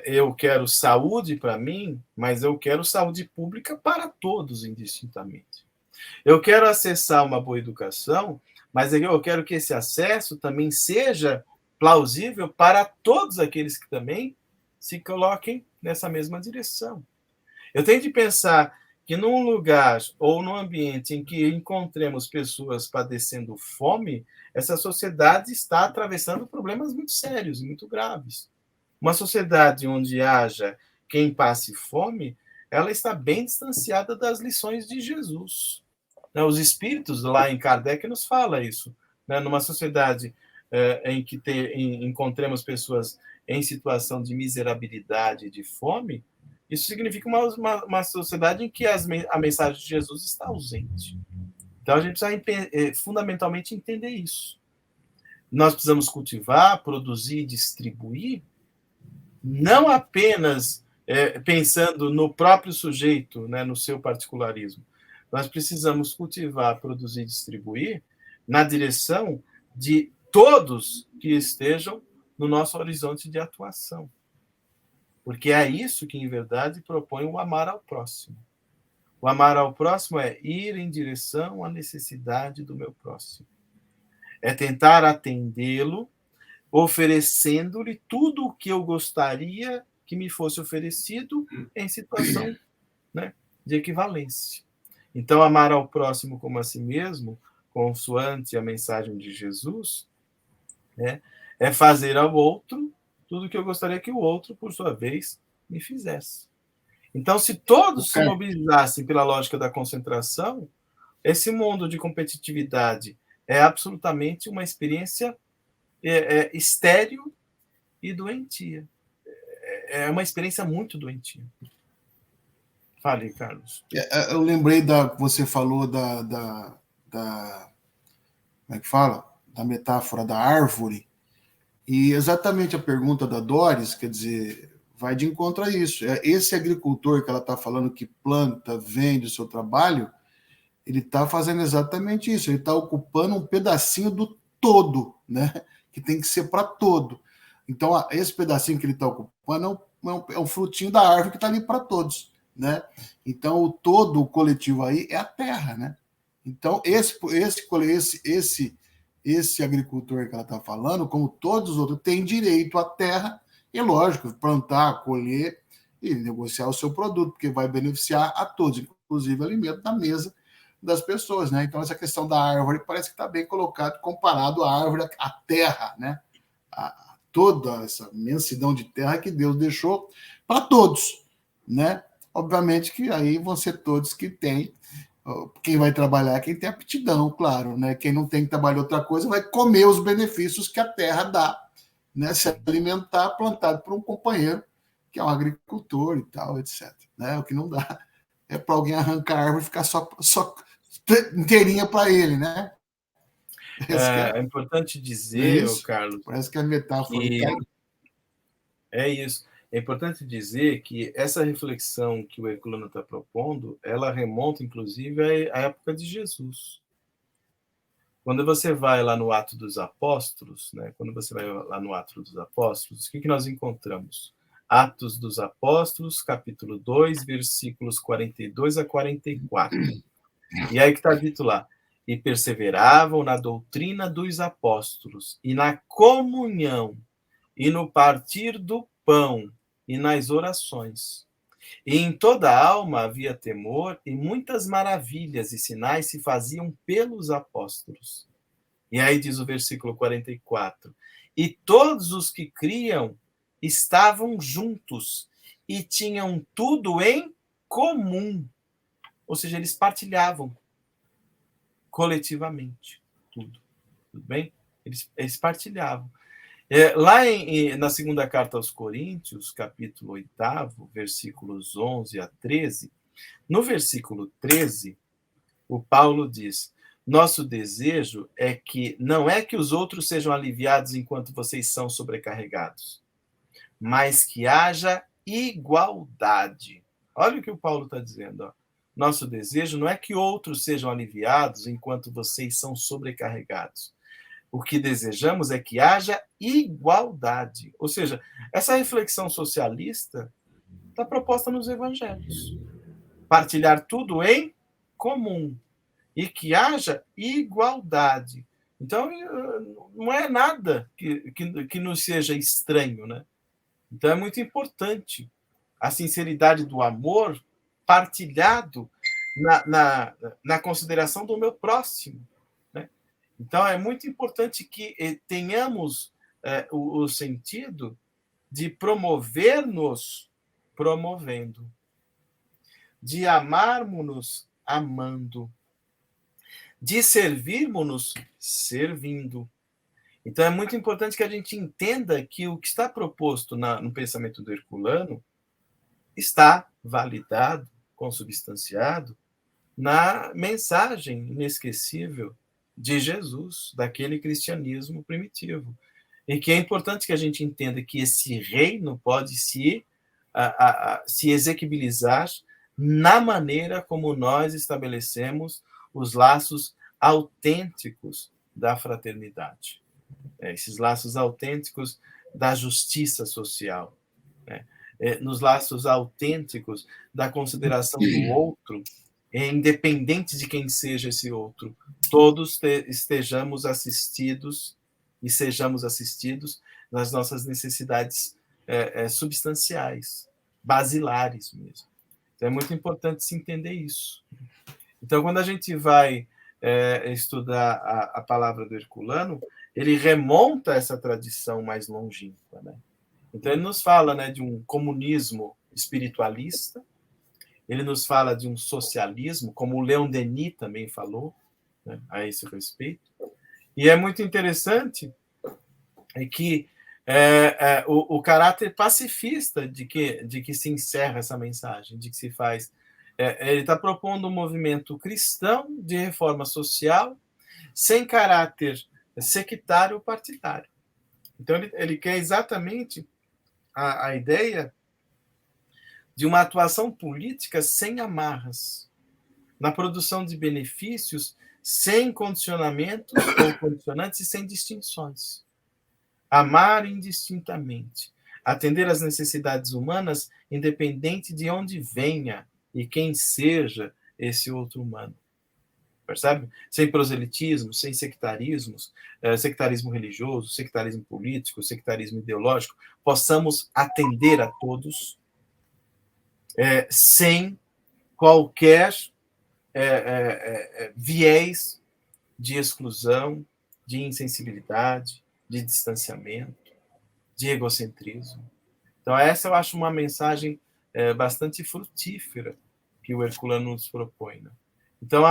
eu quero saúde para mim, mas eu quero saúde pública para todos, indistintamente. Eu quero acessar uma boa educação, mas eu quero que esse acesso também seja plausível para todos aqueles que também se coloquem nessa mesma direção. Eu tenho de pensar que num lugar ou num ambiente em que encontremos pessoas padecendo fome, essa sociedade está atravessando problemas muito sérios e muito graves. Uma sociedade onde haja quem passe fome, ela está bem distanciada das lições de Jesus. Os espíritos lá em Kardec nos fala isso. Numa sociedade em que encontremos pessoas em situação de miserabilidade, de fome, isso significa uma sociedade em que a mensagem de Jesus está ausente. Então, a gente precisa fundamentalmente entender isso. Nós precisamos cultivar, produzir e distribuir, não apenas pensando no próprio sujeito, né, no seu particularismo. Nós precisamos cultivar, produzir e distribuir na direção de todos que estejam no nosso horizonte de atuação. Porque é isso que, em verdade, propõe o amar ao próximo. O amar ao próximo é ir em direção à necessidade do meu próximo. É tentar atendê-lo, oferecendo-lhe tudo o que eu gostaria que me fosse oferecido em situação, né, de equivalência. Então, amar ao próximo como a si mesmo, consoante a mensagem de Jesus, né, é fazer ao outro tudo o que eu gostaria que o outro, por sua vez, me fizesse. Então, se todos se mobilizassem pela lógica da concentração, esse mundo de competitividade é absolutamente uma experiência estéril e doentia. É uma experiência muito doentia. Fale, Carlos. Eu lembrei você falou como é que fala? Da metáfora da árvore, E exatamente a pergunta da Doris, quer dizer, vai de encontro a isso. Esse agricultor que ela está falando que planta, vende o seu trabalho, ele está fazendo exatamente isso, ele está ocupando um pedacinho do todo, né? Que tem que ser para todo. Então, esse pedacinho que ele está ocupando é um frutinho da árvore que está ali para todos, né? Então, o todo, o coletivo aí, é a terra, né? Então, esse agricultor que ela está falando, como todos os outros, tem direito à terra e, lógico, plantar, colher e negociar o seu produto, porque vai beneficiar a todos, inclusive alimento da mesa das pessoas, né? Então, essa questão da árvore parece que está bem colocado comparado à árvore, à terra, né? Toda essa imensidão de terra que Deus deixou para todos, né? Obviamente que aí vão ser todos que têm. Quem vai trabalhar é quem tem aptidão, claro, né? Quem não tem que trabalhar outra coisa vai comer os benefícios que a terra dá, né? Se alimentar plantado por um companheiro que é um agricultor e tal, etc. Né? O que não dá é para alguém arrancar a árvore e ficar só inteirinha para ele, né? É importante dizer, Carlos, parece que a metáfora que é isso. É importante dizer que essa reflexão que o Herculano está propondo, ela remonta, inclusive, à época de Jesus. Quando você vai lá no Ato dos Apóstolos, né? Quando você vai lá no Ato dos Apóstolos, o que nós encontramos? Atos dos Apóstolos, capítulo 2, versículos 42 a 44. E aí que está dito lá: e perseveravam na doutrina dos apóstolos, e na comunhão, e no partir do pão, e nas orações. E em toda a alma havia temor, e muitas maravilhas e sinais se faziam pelos apóstolos. E aí diz o versículo 44: e todos os que criam estavam juntos, e tinham tudo em comum. Ou seja, eles partilhavam coletivamente tudo. Tudo bem? Eles partilhavam. Lá na segunda carta aos Coríntios, capítulo 8, versículos 11 a 13, no versículo 13, o Paulo diz: nosso desejo não é que os outros sejam aliviados enquanto vocês são sobrecarregados, mas que haja igualdade. Olha o que o Paulo está dizendo. Ó. Nosso desejo não é que outros sejam aliviados enquanto vocês são sobrecarregados. O que desejamos é que haja igualdade. Ou seja, essa reflexão socialista está proposta nos evangelhos. Partilhar tudo em comum e que haja igualdade. Então, não é nada que nos seja estranho, né? Então, é muito importante a sinceridade do amor partilhado na consideração do meu próximo. Né? Então, é muito importante que tenhamos o sentido de promover-nos promovendo, de amarmos-nos amando, de servirmos-nos servindo. Então, é muito importante que a gente entenda que o que está proposto no pensamento do Herculano está validado, consubstanciado, na mensagem inesquecível de Jesus, daquele cristianismo primitivo. E que é importante que a gente entenda que esse reino pode se exequibilizar na maneira como nós estabelecemos os laços autênticos da fraternidade. Esses laços autênticos da justiça social, né? Nos laços autênticos da consideração do outro, independente de quem seja esse outro, todos estejamos assistidos e sejamos assistidos nas nossas necessidades substanciais, basilares mesmo. Então, é muito importante se entender isso. Então, quando a gente vai estudar a palavra do Herculano, ele remonta essa tradição mais longínqua, né? Então, ele nos fala, né, de um comunismo espiritualista, ele nos fala de um socialismo, como o Leon Denis também falou, né, a esse respeito. E é muito interessante que o caráter pacifista de que se encerra essa mensagem, de que se faz. Ele está propondo um movimento cristão de reforma social sem caráter sectário ou partidário. Então, ele quer exatamente a ideia de uma atuação política sem amarras, na produção de benefícios sem condicionamentos ou condicionantes e sem distinções. Amar indistintamente. Atender às necessidades humanas, independente de onde venha e quem seja esse outro humano. Percebe? Sem proselitismo, sem sectarismos, sectarismo religioso, sectarismo político, sectarismo ideológico, possamos atender a todos sem qualquer viés de exclusão, de insensibilidade, de distanciamento, de egocentrismo. Então, essa eu acho uma mensagem bastante frutífera que o Herculano nos propõe. Né? Então,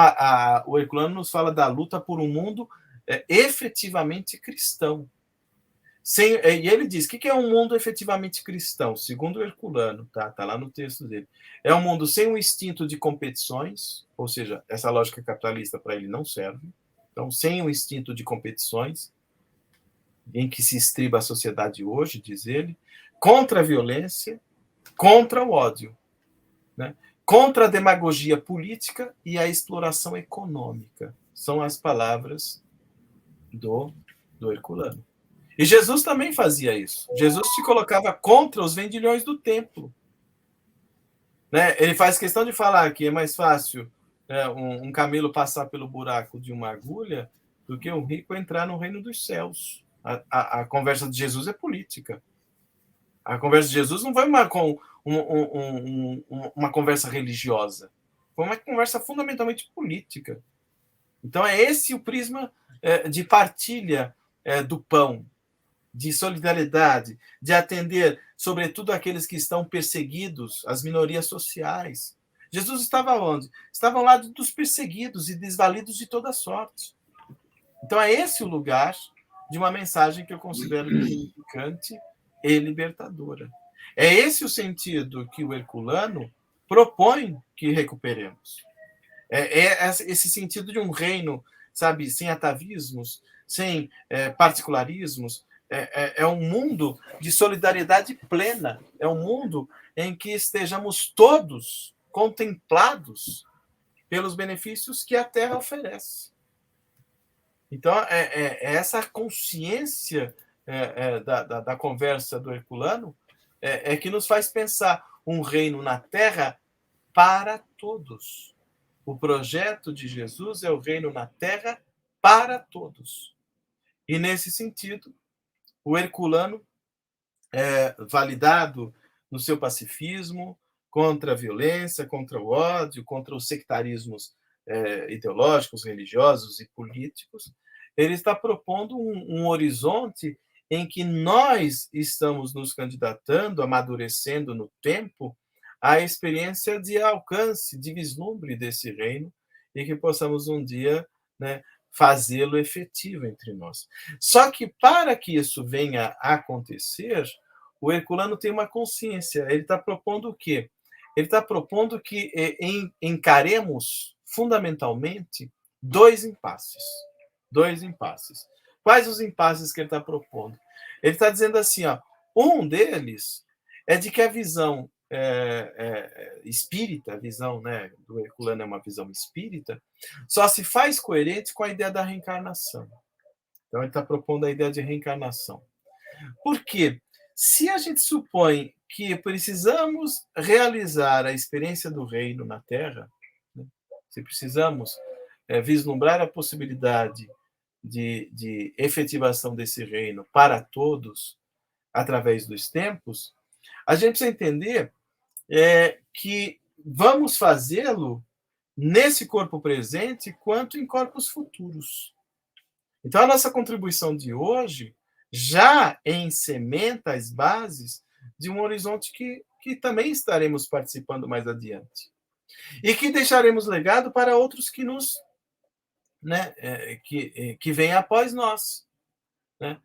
o Herculano nos fala da luta por um mundo efetivamente cristão. E ele diz, o que é um mundo efetivamente cristão? Segundo o Herculano, tá lá no texto dele. É um mundo sem um instinto de competições, ou seja, essa lógica capitalista para ele não serve. Então, sem um instinto de competições, em que se estriba a sociedade hoje, diz ele, contra a violência, contra o ódio, né? Contra a demagogia política e a exploração econômica. São as palavras do Herculano. E Jesus também fazia isso. Jesus se colocava contra os vendilhões do templo. Né? Ele faz questão de falar que é mais fácil um camelo passar pelo buraco de uma agulha do que um rico entrar no reino dos céus. A conversa de Jesus é política. A conversa de Jesus não foi uma conversa religiosa. Foi uma conversa fundamentalmente política. Então, é esse o prisma de partilha do pão, de solidariedade, de atender, sobretudo, aqueles que estão perseguidos, as minorias sociais. Jesus estava onde? Estava ao lado dos perseguidos e desvalidos de toda sorte. Então, é esse o lugar de uma mensagem que eu considero dignificante e libertadora. É esse o sentido que o Herculano propõe que recuperemos. É esse sentido de um reino, sabe, sem atavismos, sem particularismos. É um mundo de solidariedade plena. É um mundo em que estejamos todos contemplados pelos benefícios que a Terra oferece. Então, essa consciência da conversa do Herculano que nos faz pensar um reino na Terra para todos. O projeto de Jesus é o reino na Terra para todos. E, nesse sentido, o Herculano, validado no seu pacifismo, contra a violência, contra o ódio, contra os sectarismos ideológicos, religiosos e políticos, ele está propondo um horizonte em que nós estamos nos candidatando, amadurecendo no tempo, à experiência de alcance, de vislumbre desse reino, e que possamos um dia, né, fazê-lo efetivo entre nós. Só que, para que isso venha a acontecer, o Herculano tem uma consciência. Ele está propondo o quê? Ele está propondo que encaremos, fundamentalmente, dois impasses. Quais os impasses que ele está propondo? Ele está dizendo assim, um deles é de que a visão espírita, a visão, né, do Herculano é uma visão espírita, só se faz coerente com a ideia da reencarnação. Então, ele está propondo a ideia de reencarnação. Por quê? Se a gente supõe que precisamos realizar a experiência do reino na Terra, né, se precisamos vislumbrar a possibilidade de efetivação desse reino para todos, através dos tempos, a gente precisa entender que vamos fazê-lo nesse corpo presente quanto em corpos futuros. Então, a nossa contribuição de hoje já encementa as bases de um horizonte que também estaremos participando mais adiante. E que deixaremos legado para outros que nos, né, que vêm após nós, né,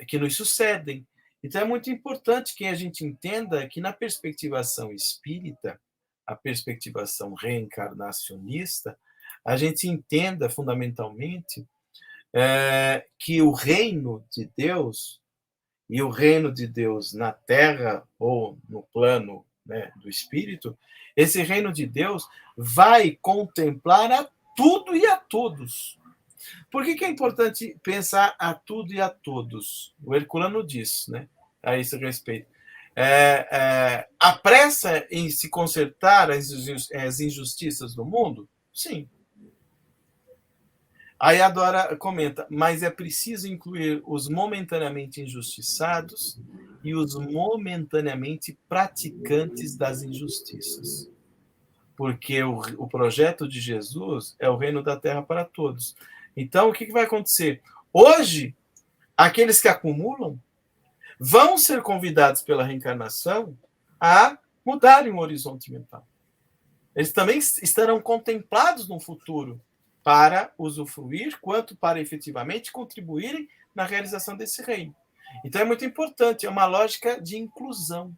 que nos sucedem. Então, é muito importante que a gente entenda que, na perspectivação espírita, a perspectivação reencarnacionista, a gente entenda fundamentalmente que o reino de Deus e o reino de Deus na terra ou no plano, né, do espírito, esse reino de Deus vai contemplar a tudo e a todos. Por que é importante pensar a tudo e a todos? O Herculano diz, né, a esse respeito. A pressa em se consertar as injustiças do mundo? Sim. Aí a Dora comenta, mas é preciso incluir os momentaneamente injustiçados e os momentaneamente praticantes das injustiças. Porque o projeto de Jesus é o reino da terra para todos. Então, o que vai acontecer? Hoje, aqueles que acumulam vão ser convidados pela reencarnação a mudarem o horizonte mental. Eles também estarão contemplados no futuro para usufruir, quanto para efetivamente contribuírem na realização desse reino. Então é muito importante, é uma lógica de inclusão.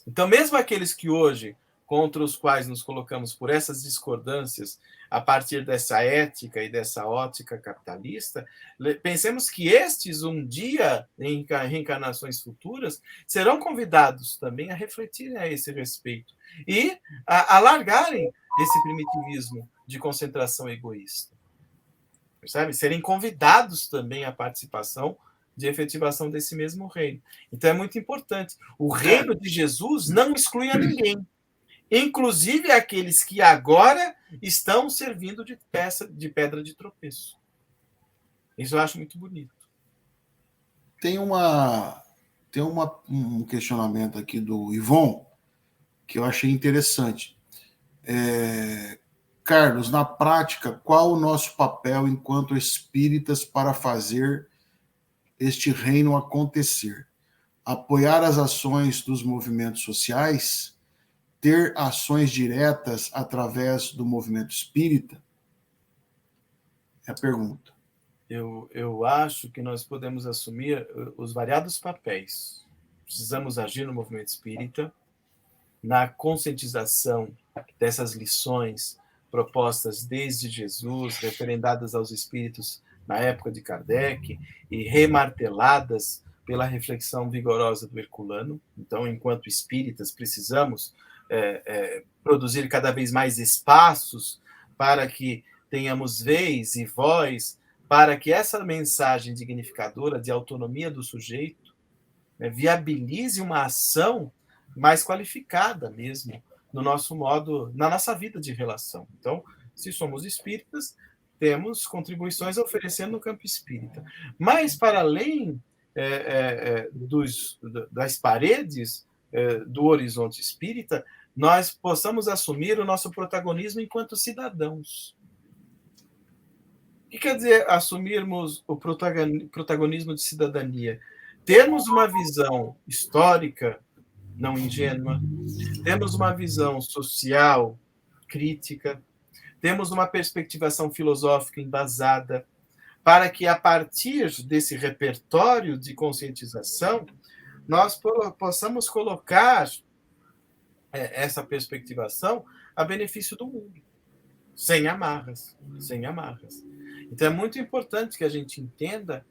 Então, mesmo aqueles que hoje, contra os quais nos colocamos por essas discordâncias, a partir dessa ética e dessa ótica capitalista, pensemos que estes, um dia, em reencarnações futuras, serão convidados também a refletirem a esse respeito e a largarem esse primitivismo de concentração egoísta. Percebe? Serem convidados também à participação de efetivação desse mesmo reino. Então é muito importante. O reino de Jesus não exclui a ninguém, inclusive aqueles que agora estão servindo de pedra de tropeço. Isso eu acho muito bonito. Tem um questionamento aqui do Ivon que eu achei interessante. Carlos, na prática, qual o nosso papel enquanto espíritas para fazer este reino acontecer? Apoiar as ações dos movimentos sociais? Ter ações diretas através do movimento espírita? É a pergunta. Eu acho que nós podemos assumir os variados papéis. Precisamos agir no movimento espírita, na conscientização dessas lições propostas desde Jesus, referendadas aos espíritos na época de Kardec e remarteladas pela reflexão vigorosa do Herculano. Então, enquanto espíritas, precisamos produzir cada vez mais espaços para que tenhamos vez e voz, para que essa mensagem dignificadora de autonomia do sujeito viabilize uma ação mais qualificada mesmo no nosso modo, na nossa vida de relação. Então, se somos espíritas, temos contribuições a oferecer no campo espírita. Mas, para além das paredes do horizonte espírita, nós possamos assumir o nosso protagonismo enquanto cidadãos. O que quer dizer assumirmos o protagonismo de cidadania? Termos uma visão histórica não ingênua, temos uma visão social crítica, temos uma perspectivação filosófica embasada, para que, a partir desse repertório de conscientização, nós possamos colocar essa perspectivação a benefício do mundo, sem amarras, sem amarras. Então, é muito importante que a gente entenda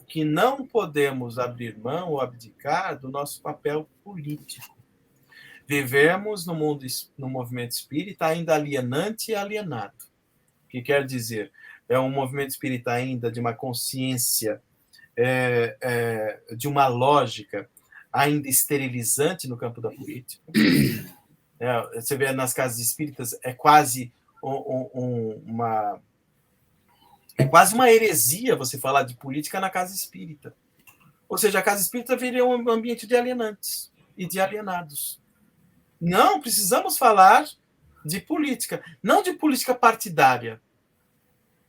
que não podemos abrir mão ou abdicar do nosso papel político. Vivemos no movimento espírita ainda alienante e alienado. O que quer dizer? É um movimento espírita ainda de uma consciência, de uma lógica ainda esterilizante no campo da política. Você vê nas casas espíritas, é quase uma heresia você falar de política na casa espírita. Ou seja, a casa espírita viria um ambiente de alienantes e de alienados. Não, precisamos falar de política, não de política partidária.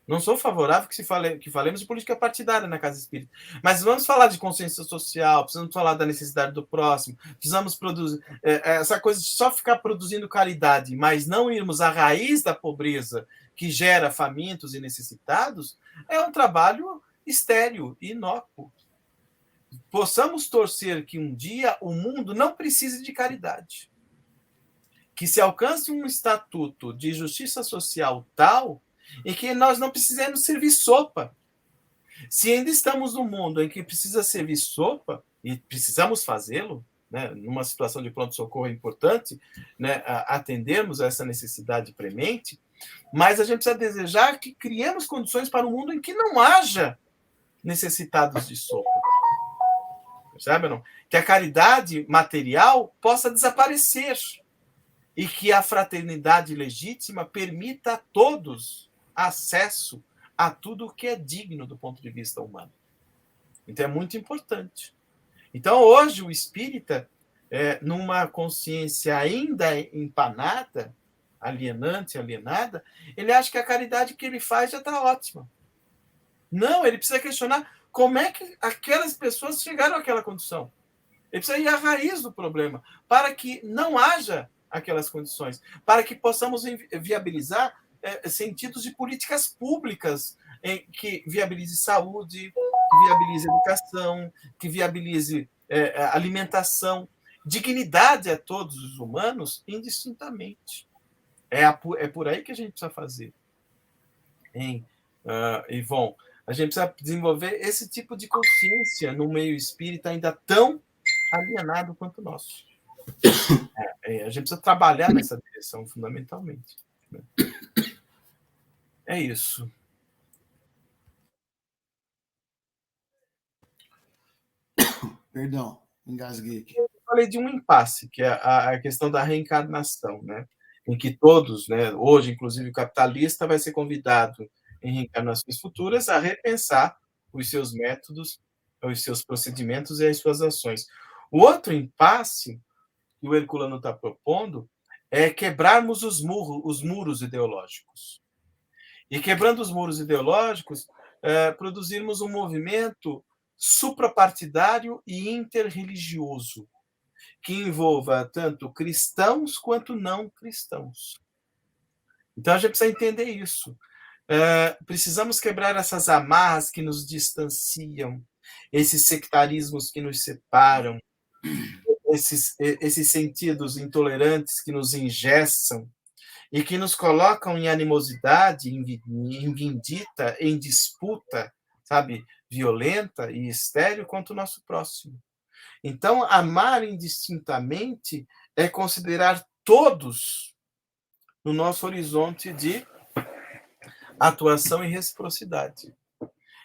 Não sou favorável que falemos de política partidária na casa espírita, mas vamos falar de consciência social, precisamos falar da necessidade do próximo, precisamos produzir essa coisa de só ficar produzindo caridade, mas não irmos à raiz da pobreza que gera famintos e necessitados, é um trabalho estéril e inócuo. Possamos torcer que um dia o mundo não precise de caridade, que se alcance um estatuto de justiça social tal em que nós não precisemos servir sopa, Se ainda estamos num mundo em que precisa servir sopa, e precisamos fazê-lo, né, numa situação de pronto-socorro é importante, né, atendermos a essa necessidade premente, mas a gente precisa desejar que criemos condições para um mundo em que não haja necessitados de sopa. Percebe, não? Que a caridade material possa desaparecer e que a fraternidade legítima permita a todos acesso a tudo o que é digno do ponto de vista humano. Então é muito importante. Então hoje o espírita, numa consciência ainda empanada, alienada, ele acha que a caridade que ele faz já está ótima. Não, ele precisa questionar como é que aquelas pessoas chegaram àquela condição. Ele precisa ir à raiz do problema, para que não haja aquelas condições, para que possamos viabilizar sentidos de políticas públicas que viabilize saúde, que viabilize educação, que viabilize alimentação, dignidade a todos os humanos, indistintamente. É por aí que a gente precisa fazer. Hein, Ivon? A gente precisa desenvolver esse tipo de consciência no meio espírita ainda tão alienado quanto o nosso. A gente precisa trabalhar nessa direção, fundamentalmente. Né? É isso. Perdão, engasguei aqui. Eu falei de um impasse, que é a questão da reencarnação, né? Em que todos, né, hoje, inclusive o capitalista, vai ser convidado em reencarnações futuras a repensar os seus métodos, os seus procedimentos e as suas ações. O outro impasse que o Herculano está propondo é quebrarmos os muros ideológicos. E quebrando os muros ideológicos, produzirmos um movimento suprapartidário e interreligioso, que envolva tanto cristãos quanto não cristãos. Então a gente precisa entender isso. Precisamos quebrar essas amarras que nos distanciam, esses sectarismos que nos separam, esses sentidos intolerantes que nos engessam e que nos colocam em animosidade, em vindita, em disputa, sabe, violenta e estéril contra o nosso próximo. Então, amar indistintamente é considerar todos no nosso horizonte de atuação e reciprocidade.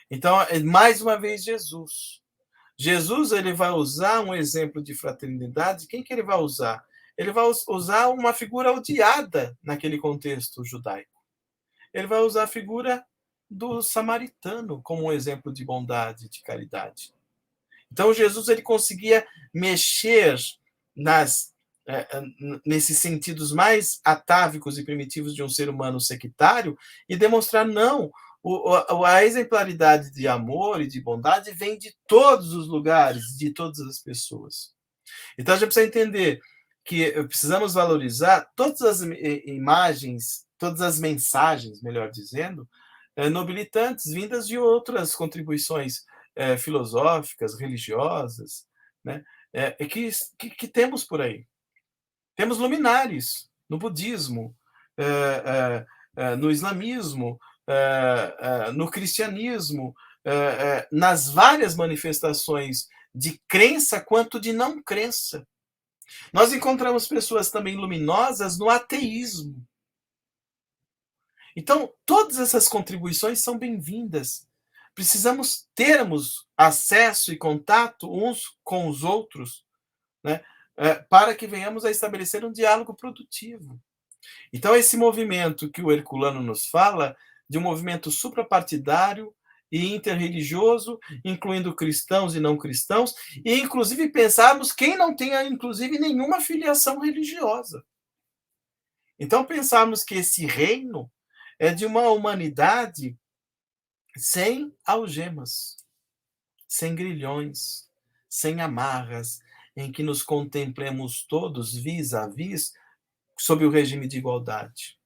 Então, mais uma vez, Jesus ele vai usar um exemplo de fraternidade. Quem que ele vai usar? Ele vai usar uma figura odiada naquele contexto judaico. Ele vai usar a figura do samaritano como um exemplo de bondade, de caridade. Então, Jesus ele conseguia mexer nesses sentidos mais atávicos e primitivos de um ser humano sectário e demonstrar, não, a exemplaridade de amor e de bondade vem de todos os lugares, de todas as pessoas. Então, a gente precisa entender que precisamos valorizar todas as imagens, todas as mensagens, melhor dizendo, nobilitantes, vindas de outras contribuições filosóficas, religiosas, né, que temos por aí. Temos luminares no budismo, no islamismo, no cristianismo, nas várias manifestações de crença quanto de não crença. Nós encontramos pessoas também luminosas no ateísmo. Então, todas essas contribuições são bem-vindas. Precisamos termos acesso e contato uns com os outros, né, para que venhamos a estabelecer um diálogo produtivo. Então, esse movimento que o Herculano nos fala, de um movimento suprapartidário e interreligioso, incluindo cristãos e não cristãos, e inclusive pensarmos quem não tenha, inclusive, nenhuma filiação religiosa. Então, pensarmos que esse reino é de uma humanidade sem algemas, sem grilhões, sem amarras, em que nos contemplemos todos vis a vis sob o regime de igualdade,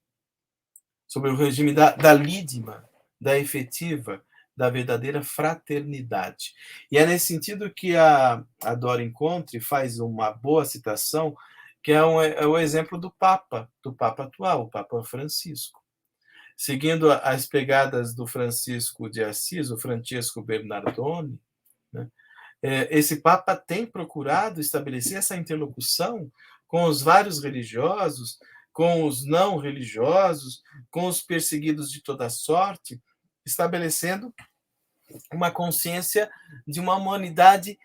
sob o regime da lídima, da efetiva, da verdadeira fraternidade. E é nesse sentido que a Dora Encontre faz uma boa citação, que é o exemplo do Papa atual, o Papa Francisco. seguindo as pegadas do Francisco de Assis, o Francesco Bernardoni, né? Esse Papa tem procurado estabelecer essa interlocução com os vários religiosos, com os não religiosos, com os perseguidos de toda sorte, estabelecendo uma consciência de uma humanidade,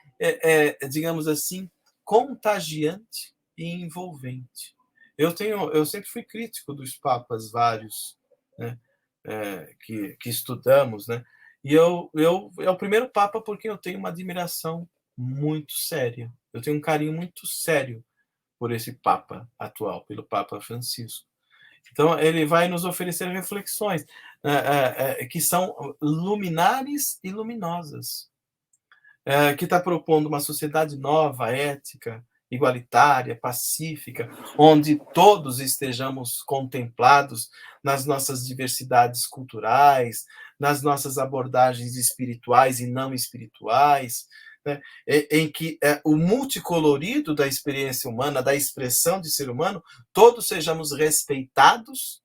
digamos assim, contagiante e envolvente. Eu sempre fui crítico dos papas vários, né, que estudamos, né? E é o primeiro papa por quem eu tenho uma admiração muito séria. Eu tenho um carinho muito sério por esse papa atual, pelo Papa Francisco. Então, ele vai nos oferecer reflexões que são luminares e luminosas, que está propondo uma sociedade nova, ética, igualitária, pacífica, onde todos estejamos contemplados nas nossas diversidades culturais, nas nossas abordagens espirituais e não espirituais, né? Em que o multicolorido da experiência humana, da expressão de ser humano, todos sejamos respeitados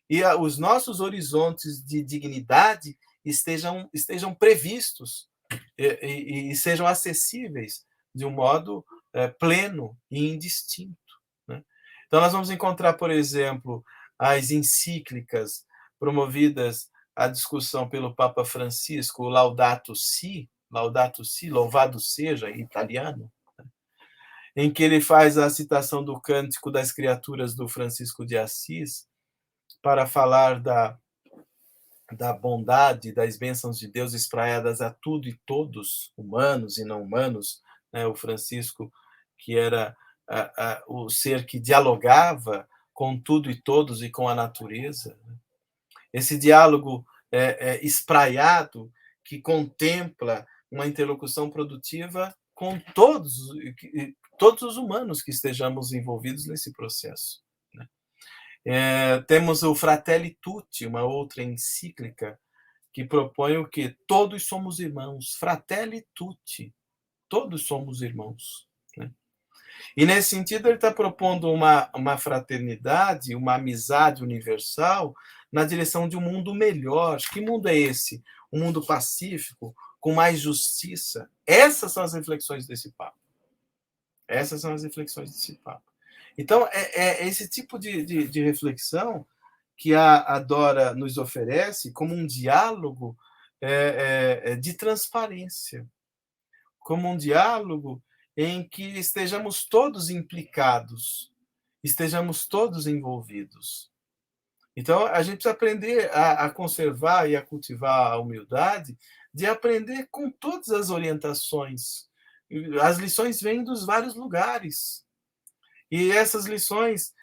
e os nossos horizontes de dignidade estejam previstos e sejam acessíveis de um modo pleno e indistinto, né? Então, nós vamos encontrar, por exemplo, as encíclicas promovidas à discussão pelo Papa Francisco, o Laudato Si, louvado seja, em italiano, né? Em que ele faz a citação do Cântico das Criaturas do Francisco de Assis para falar da bondade, das bênçãos de Deus espraiadas a tudo e todos, humanos e não humanos, né? O Francisco, que era o ser que dialogava com tudo e todos e com a natureza, né? Esse diálogo espraiado que contempla uma interlocução produtiva com todos os humanos que estejamos envolvidos nesse processo, né? Temos o Fratelli Tutti, uma outra encíclica que propõe o quê? Todos somos irmãos, Fratelli Tutti, todos somos irmãos, né? E nesse sentido ele está propondo uma fraternidade, uma amizade universal na direção de um mundo melhor. Que mundo é esse? Um mundo pacífico, com mais justiça. Essas são as reflexões desse Papa. Essas são as reflexões desse Papa. Então, é esse tipo de reflexão que a Dora nos oferece como um diálogo de transparência, como um diálogo em que estejamos todos implicados, estejamos todos envolvidos. Então, a gente precisa aprender a conservar e a cultivar a humildade de aprender com todas as orientações. As lições vêm dos vários lugares. E essas lições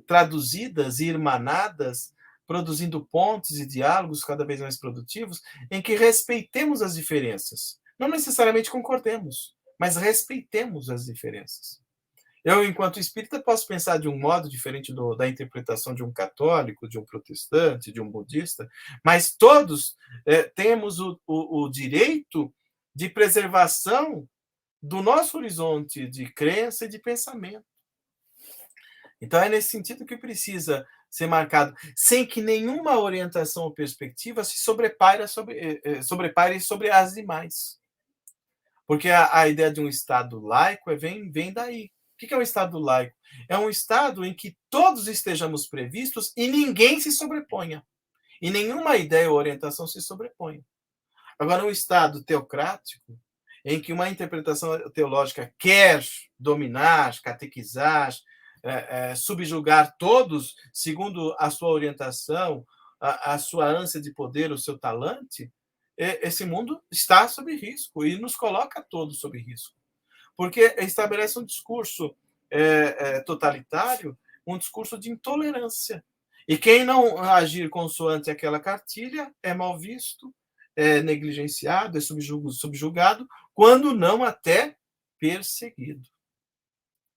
traduzidas e irmanadas, produzindo pontes e diálogos cada vez mais produtivos, em que respeitemos as diferenças. Não necessariamente concordemos, mas respeitemos as diferenças. Eu, enquanto espírita, posso pensar de um modo diferente da interpretação de um católico, de um protestante, de um budista, mas todos temos o direito de preservação do nosso horizonte de crença e de pensamento. Então, é nesse sentido que precisa ser marcado, sem que nenhuma orientação ou perspectiva se sobrepare sobre as demais. Porque a ideia de um Estado laico vem daí. O que é um Estado laico? É um Estado em que todos estejamos previstos e ninguém se sobreponha. E nenhuma ideia ou orientação se sobreponha. Agora, um Estado teocrático, em que uma interpretação teológica quer dominar, catequizar, subjugar todos segundo a sua orientação, a sua ânsia de poder, o seu talante, esse mundo está sob risco e nos coloca todos sob risco. Porque estabelece um discurso totalitário, um discurso de intolerância. E quem não agir consoante aquela cartilha é mal visto, é negligenciado, é subjugado, quando não até perseguido.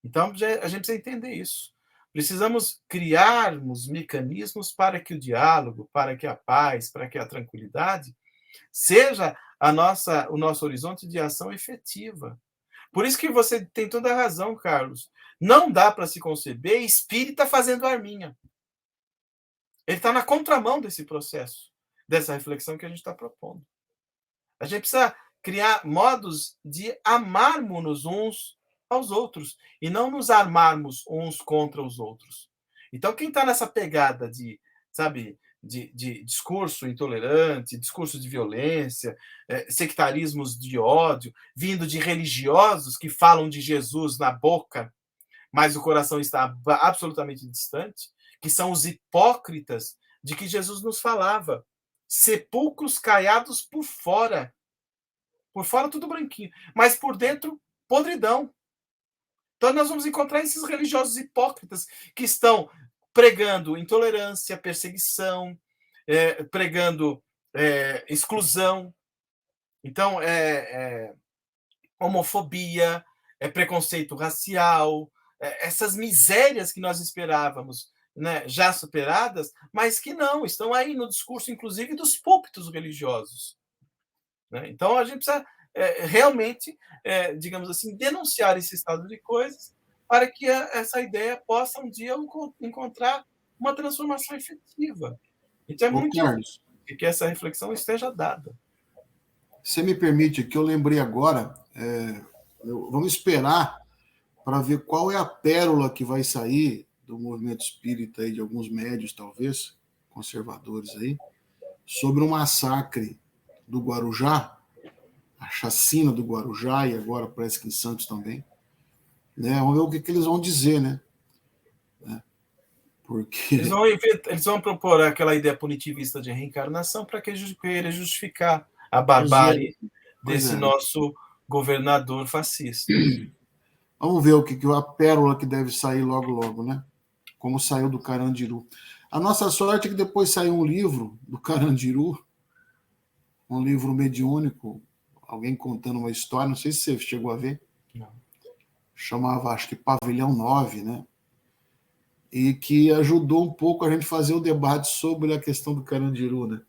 Então, a gente precisa entender isso. Precisamos criarmos mecanismos para que o diálogo, para que a paz, para que a tranquilidade seja o nosso horizonte de ação efetiva. Por isso que você tem toda a razão, Carlos. Não dá para se conceber espírita fazendo arminha. Ele está na contramão desse processo, dessa reflexão que a gente está propondo. A gente precisa criar modos de amarmos-nos uns aos outros e não nos armarmos uns contra os outros. Então, quem está nessa pegada de, sabe, de discurso intolerante, discurso de violência, sectarismos de ódio, vindo de religiosos que falam de Jesus na boca, mas o coração está absolutamente distante, que são os hipócritas de que Jesus nos falava. Sepulcros caiados por fora. Por fora tudo branquinho, mas por dentro podridão. Então nós vamos encontrar esses religiosos hipócritas que estão pregando intolerância, perseguição, pregando exclusão. Então homofobia, preconceito racial, essas misérias que nós esperávamos, né, já superadas, mas que não, estão aí no discurso, inclusive, dos púlpitos religiosos. Né? Então, a gente precisa realmente, digamos assim, denunciar esse estado de coisas para que essa ideia possa um dia encontrar uma transformação efetiva. Então, é muito Carlos, importante que essa reflexão esteja dada. você me permite que eu lembrei agora, vamos esperar para ver qual é a pérola que vai sair do movimento espírita aí, de alguns médios, talvez, conservadores aí, sobre o massacre do Guarujá, a chacina do Guarujá, e agora parece que em Santos também. Né? Vamos ver o que eles vão dizer, né? Porque... Eles vão propor aquela ideia punitivista de reencarnação para querer justificar a barbárie desse nosso governador fascista. Vamos ver a pérola que deve sair logo, logo, né? Como saiu do Carandiru. A nossa sorte é que depois saiu um livro do Carandiru, um livro mediúnico, alguém contando uma história, não sei se você chegou a ver. Não. Chamava, acho que Pavilhão 9, né? E que ajudou um pouco a gente fazer o debate sobre a questão do Carandiru, né?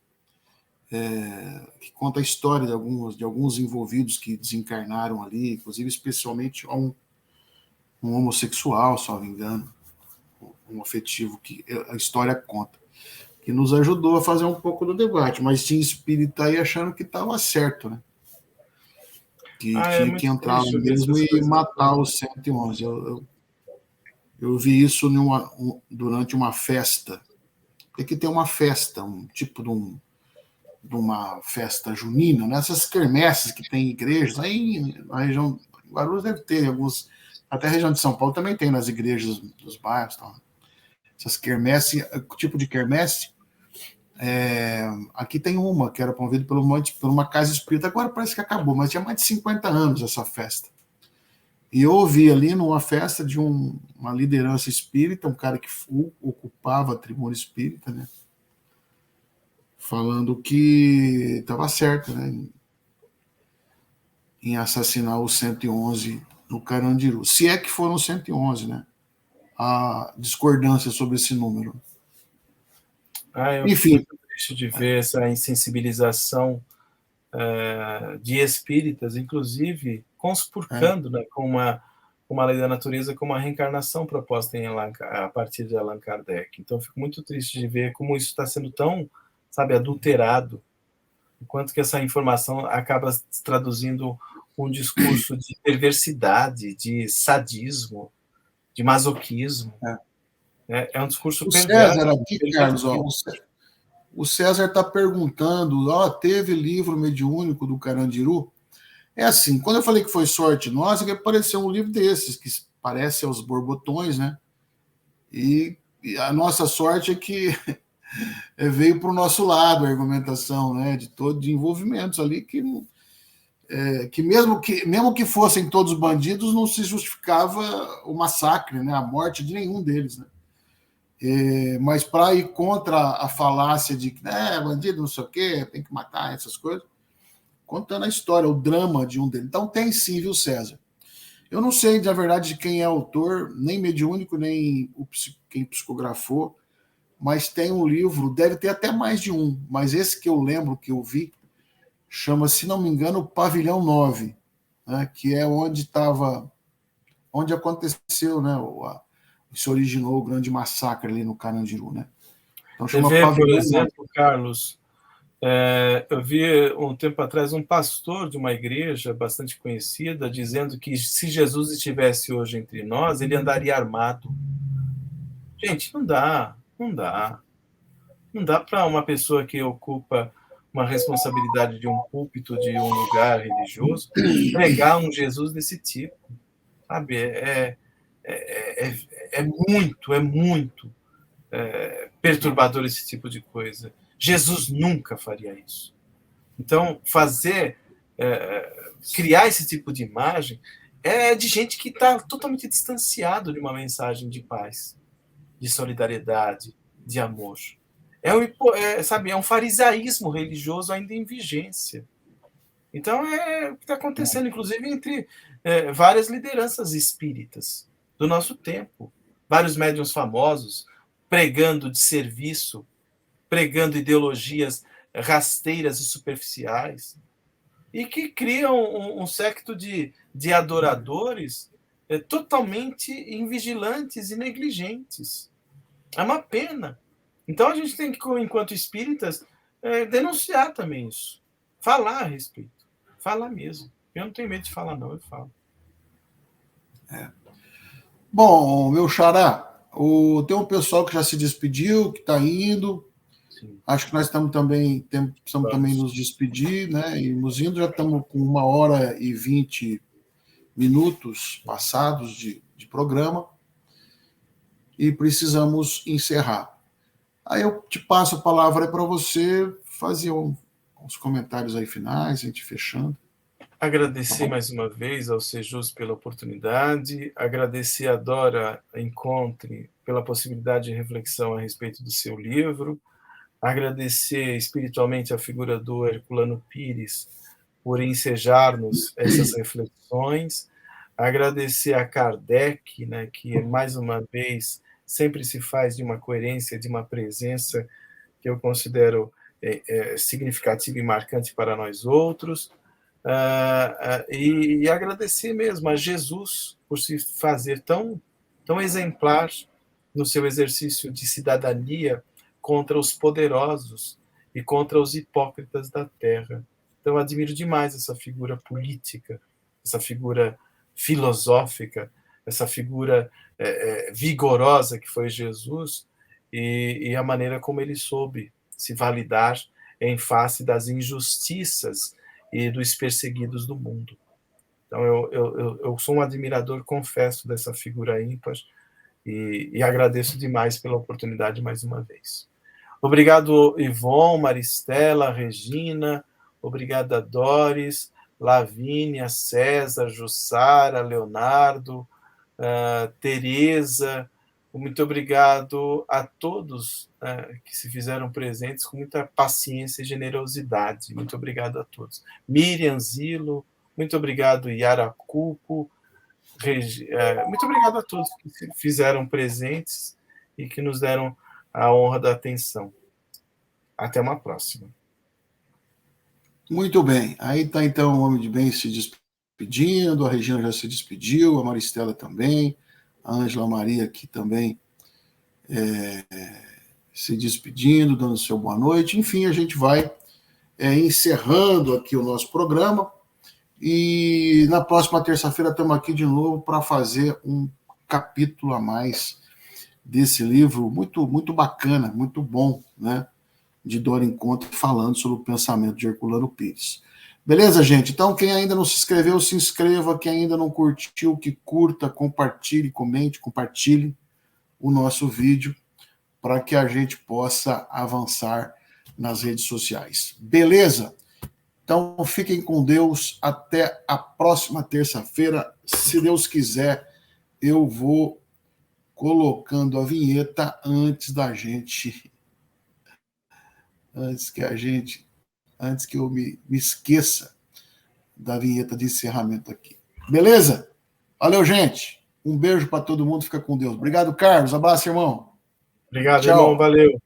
Que conta a história de alguns envolvidos que desencarnaram ali, inclusive especialmente um homossexual, se não me engano, um afetivo que a história conta, que nos ajudou a fazer um pouco do debate, mas tinha espírita aí achando que estava certo, né? Que tinha que entrar lá mesmo e matar os 111. Eu vi isso durante uma festa. Tem que ter uma festa, um tipo de uma festa junina, nessas quermesses que tem igrejas, aí na região de Guarulhos deve ter alguns, até a região de São Paulo também tem nas igrejas dos bairros. Tal. Essas quermesses, tipo de quermesse, aqui tem uma que era promovida por uma casa espírita, agora parece que acabou, mas tinha mais de 50 anos essa festa. E eu ouvi ali numa festa de uma liderança espírita, um cara que ocupava a tribuna espírita, né? Falando que estava certo, né? Em assassinar os 111 no Carandiru. Se é que foram 111, né? A discordância sobre esse número. Eu fico muito triste de ver essa insensibilização de espíritas, inclusive conspurcando, né, com uma lei da natureza, com uma reencarnação proposta a partir de Allan Kardec. Então, fico muito triste de ver como isso está sendo tão, sabe, adulterado, enquanto que essa informação acaba se traduzindo um discurso de perversidade, de sadismo, de masoquismo. É um discurso perverso. César aqui, Carlos, o César está perguntando, teve livro mediúnico do Carandiru? É assim, quando eu falei que foi sorte nossa, que apareceu um livro desses, que parece aos borbotões, né? E a nossa sorte é que veio para o nosso lado a argumentação, né? De envolvimentos ali que mesmo que fossem todos bandidos, não se justificava o massacre, né? A morte de nenhum deles, né? Mas para ir contra a falácia de que bandido não sei o quê, tem que matar, essas coisas, contando a história, o drama de um deles. Então tem sim, viu, César? Eu não sei, na verdade, de quem é autor, nem mediúnico, nem quem psicografou, mas tem um livro, deve ter até mais de um, mas esse que eu lembro, que eu vi, chama, se não me engano, Pavilhão 9, né, que é onde aconteceu, né, se originou o grande massacre ali no Carandiru, né? Então Você chama vê, por pavilhão. exemplo, Carlos, eu vi um tempo atrás um pastor de uma igreja bastante conhecida dizendo que se Jesus estivesse hoje entre nós, ele andaria armado. Gente, não dá, não dá. Não dá para uma pessoa que ocupa uma responsabilidade de um púlpito, de um lugar religioso, pregar um Jesus desse tipo, sabe? É muito perturbador esse tipo de coisa. Jesus nunca faria isso. Então, criar esse tipo de imagem é de gente que está totalmente distanciado de uma mensagem de paz, de solidariedade, de amor. É um farisaísmo religioso ainda em vigência. Então, é o que está acontecendo, inclusive, entre várias lideranças espíritas do nosso tempo. Vários médiuns famosos pregando de serviço, pregando ideologias rasteiras e superficiais, e que criam um séquito de adoradores totalmente invigilantes e negligentes. É uma pena. Então, a gente tem que, enquanto espíritas, denunciar também isso. Falar a respeito. Falar mesmo. Eu não tenho medo de falar, não, eu falo. Bom, meu xará, tem um pessoal que já se despediu, que está indo. Sim. Acho que nós estamos também nos despedir, né? E nos indo, já estamos com 1h20 passados de programa e precisamos encerrar. Aí eu te passo a palavra para você fazer uns comentários aí finais, a gente fechando. Agradecer mais uma vez ao Sejus pela oportunidade, agradecer a Dora Encontre pela possibilidade de reflexão a respeito do seu livro, agradecer espiritualmente a figura do Herculano Pires por ensejar-nos essas reflexões, agradecer a Kardec, né, que mais uma vez sempre se faz de uma coerência, de uma presença que eu considero significativa e marcante para nós outros, e agradecer mesmo a Jesus por se fazer tão exemplar no seu exercício de cidadania contra os poderosos e contra os hipócritas da terra. Então, admiro demais essa figura política, essa figura filosófica, essa figura vigorosa que foi Jesus, e a maneira como ele soube se validar em face das injustiças e dos perseguidos do mundo. Então, eu sou um admirador, confesso, dessa figura ímpar, e agradeço demais pela oportunidade mais uma vez. Obrigado, Ivon, Maristela, Regina, obrigada, Doris, Lavínia, César, Jussara, Leonardo, Tereza. Muito obrigado a todos que se fizeram presentes com muita paciência e generosidade. Muito obrigado a todos. Miriam Zilo, muito obrigado, Yara Cupo. Muito obrigado a todos que se fizeram presentes e que nos deram a honra da atenção. Até uma próxima. Muito bem. Aí está, então, o Homem de Bem se despedindo, a Regina já se despediu, a Maristela também, a Ângela Maria aqui também se despedindo, dando seu boa noite. Enfim, a gente vai encerrando aqui o nosso programa. E na próxima terça-feira estamos aqui de novo para fazer um capítulo a mais desse livro muito, muito bacana, muito bom, né? De Dora Encontre, falando sobre o pensamento de Herculano Pires. Beleza, gente? Então, quem ainda não se inscreveu, se inscreva. Quem ainda não curtiu, que curta, compartilhe, comente, compartilhe o nosso vídeo para que a gente possa avançar nas redes sociais. Beleza? Então, fiquem com Deus. Até a próxima terça-feira. Se Deus quiser, eu vou colocando a vinheta antes que eu me esqueça da vinheta de encerramento aqui. Beleza? Valeu, gente. Um beijo para todo mundo. Fica com Deus. Obrigado, Carlos. Abraço, irmão. Obrigado, tchau, irmão. Valeu.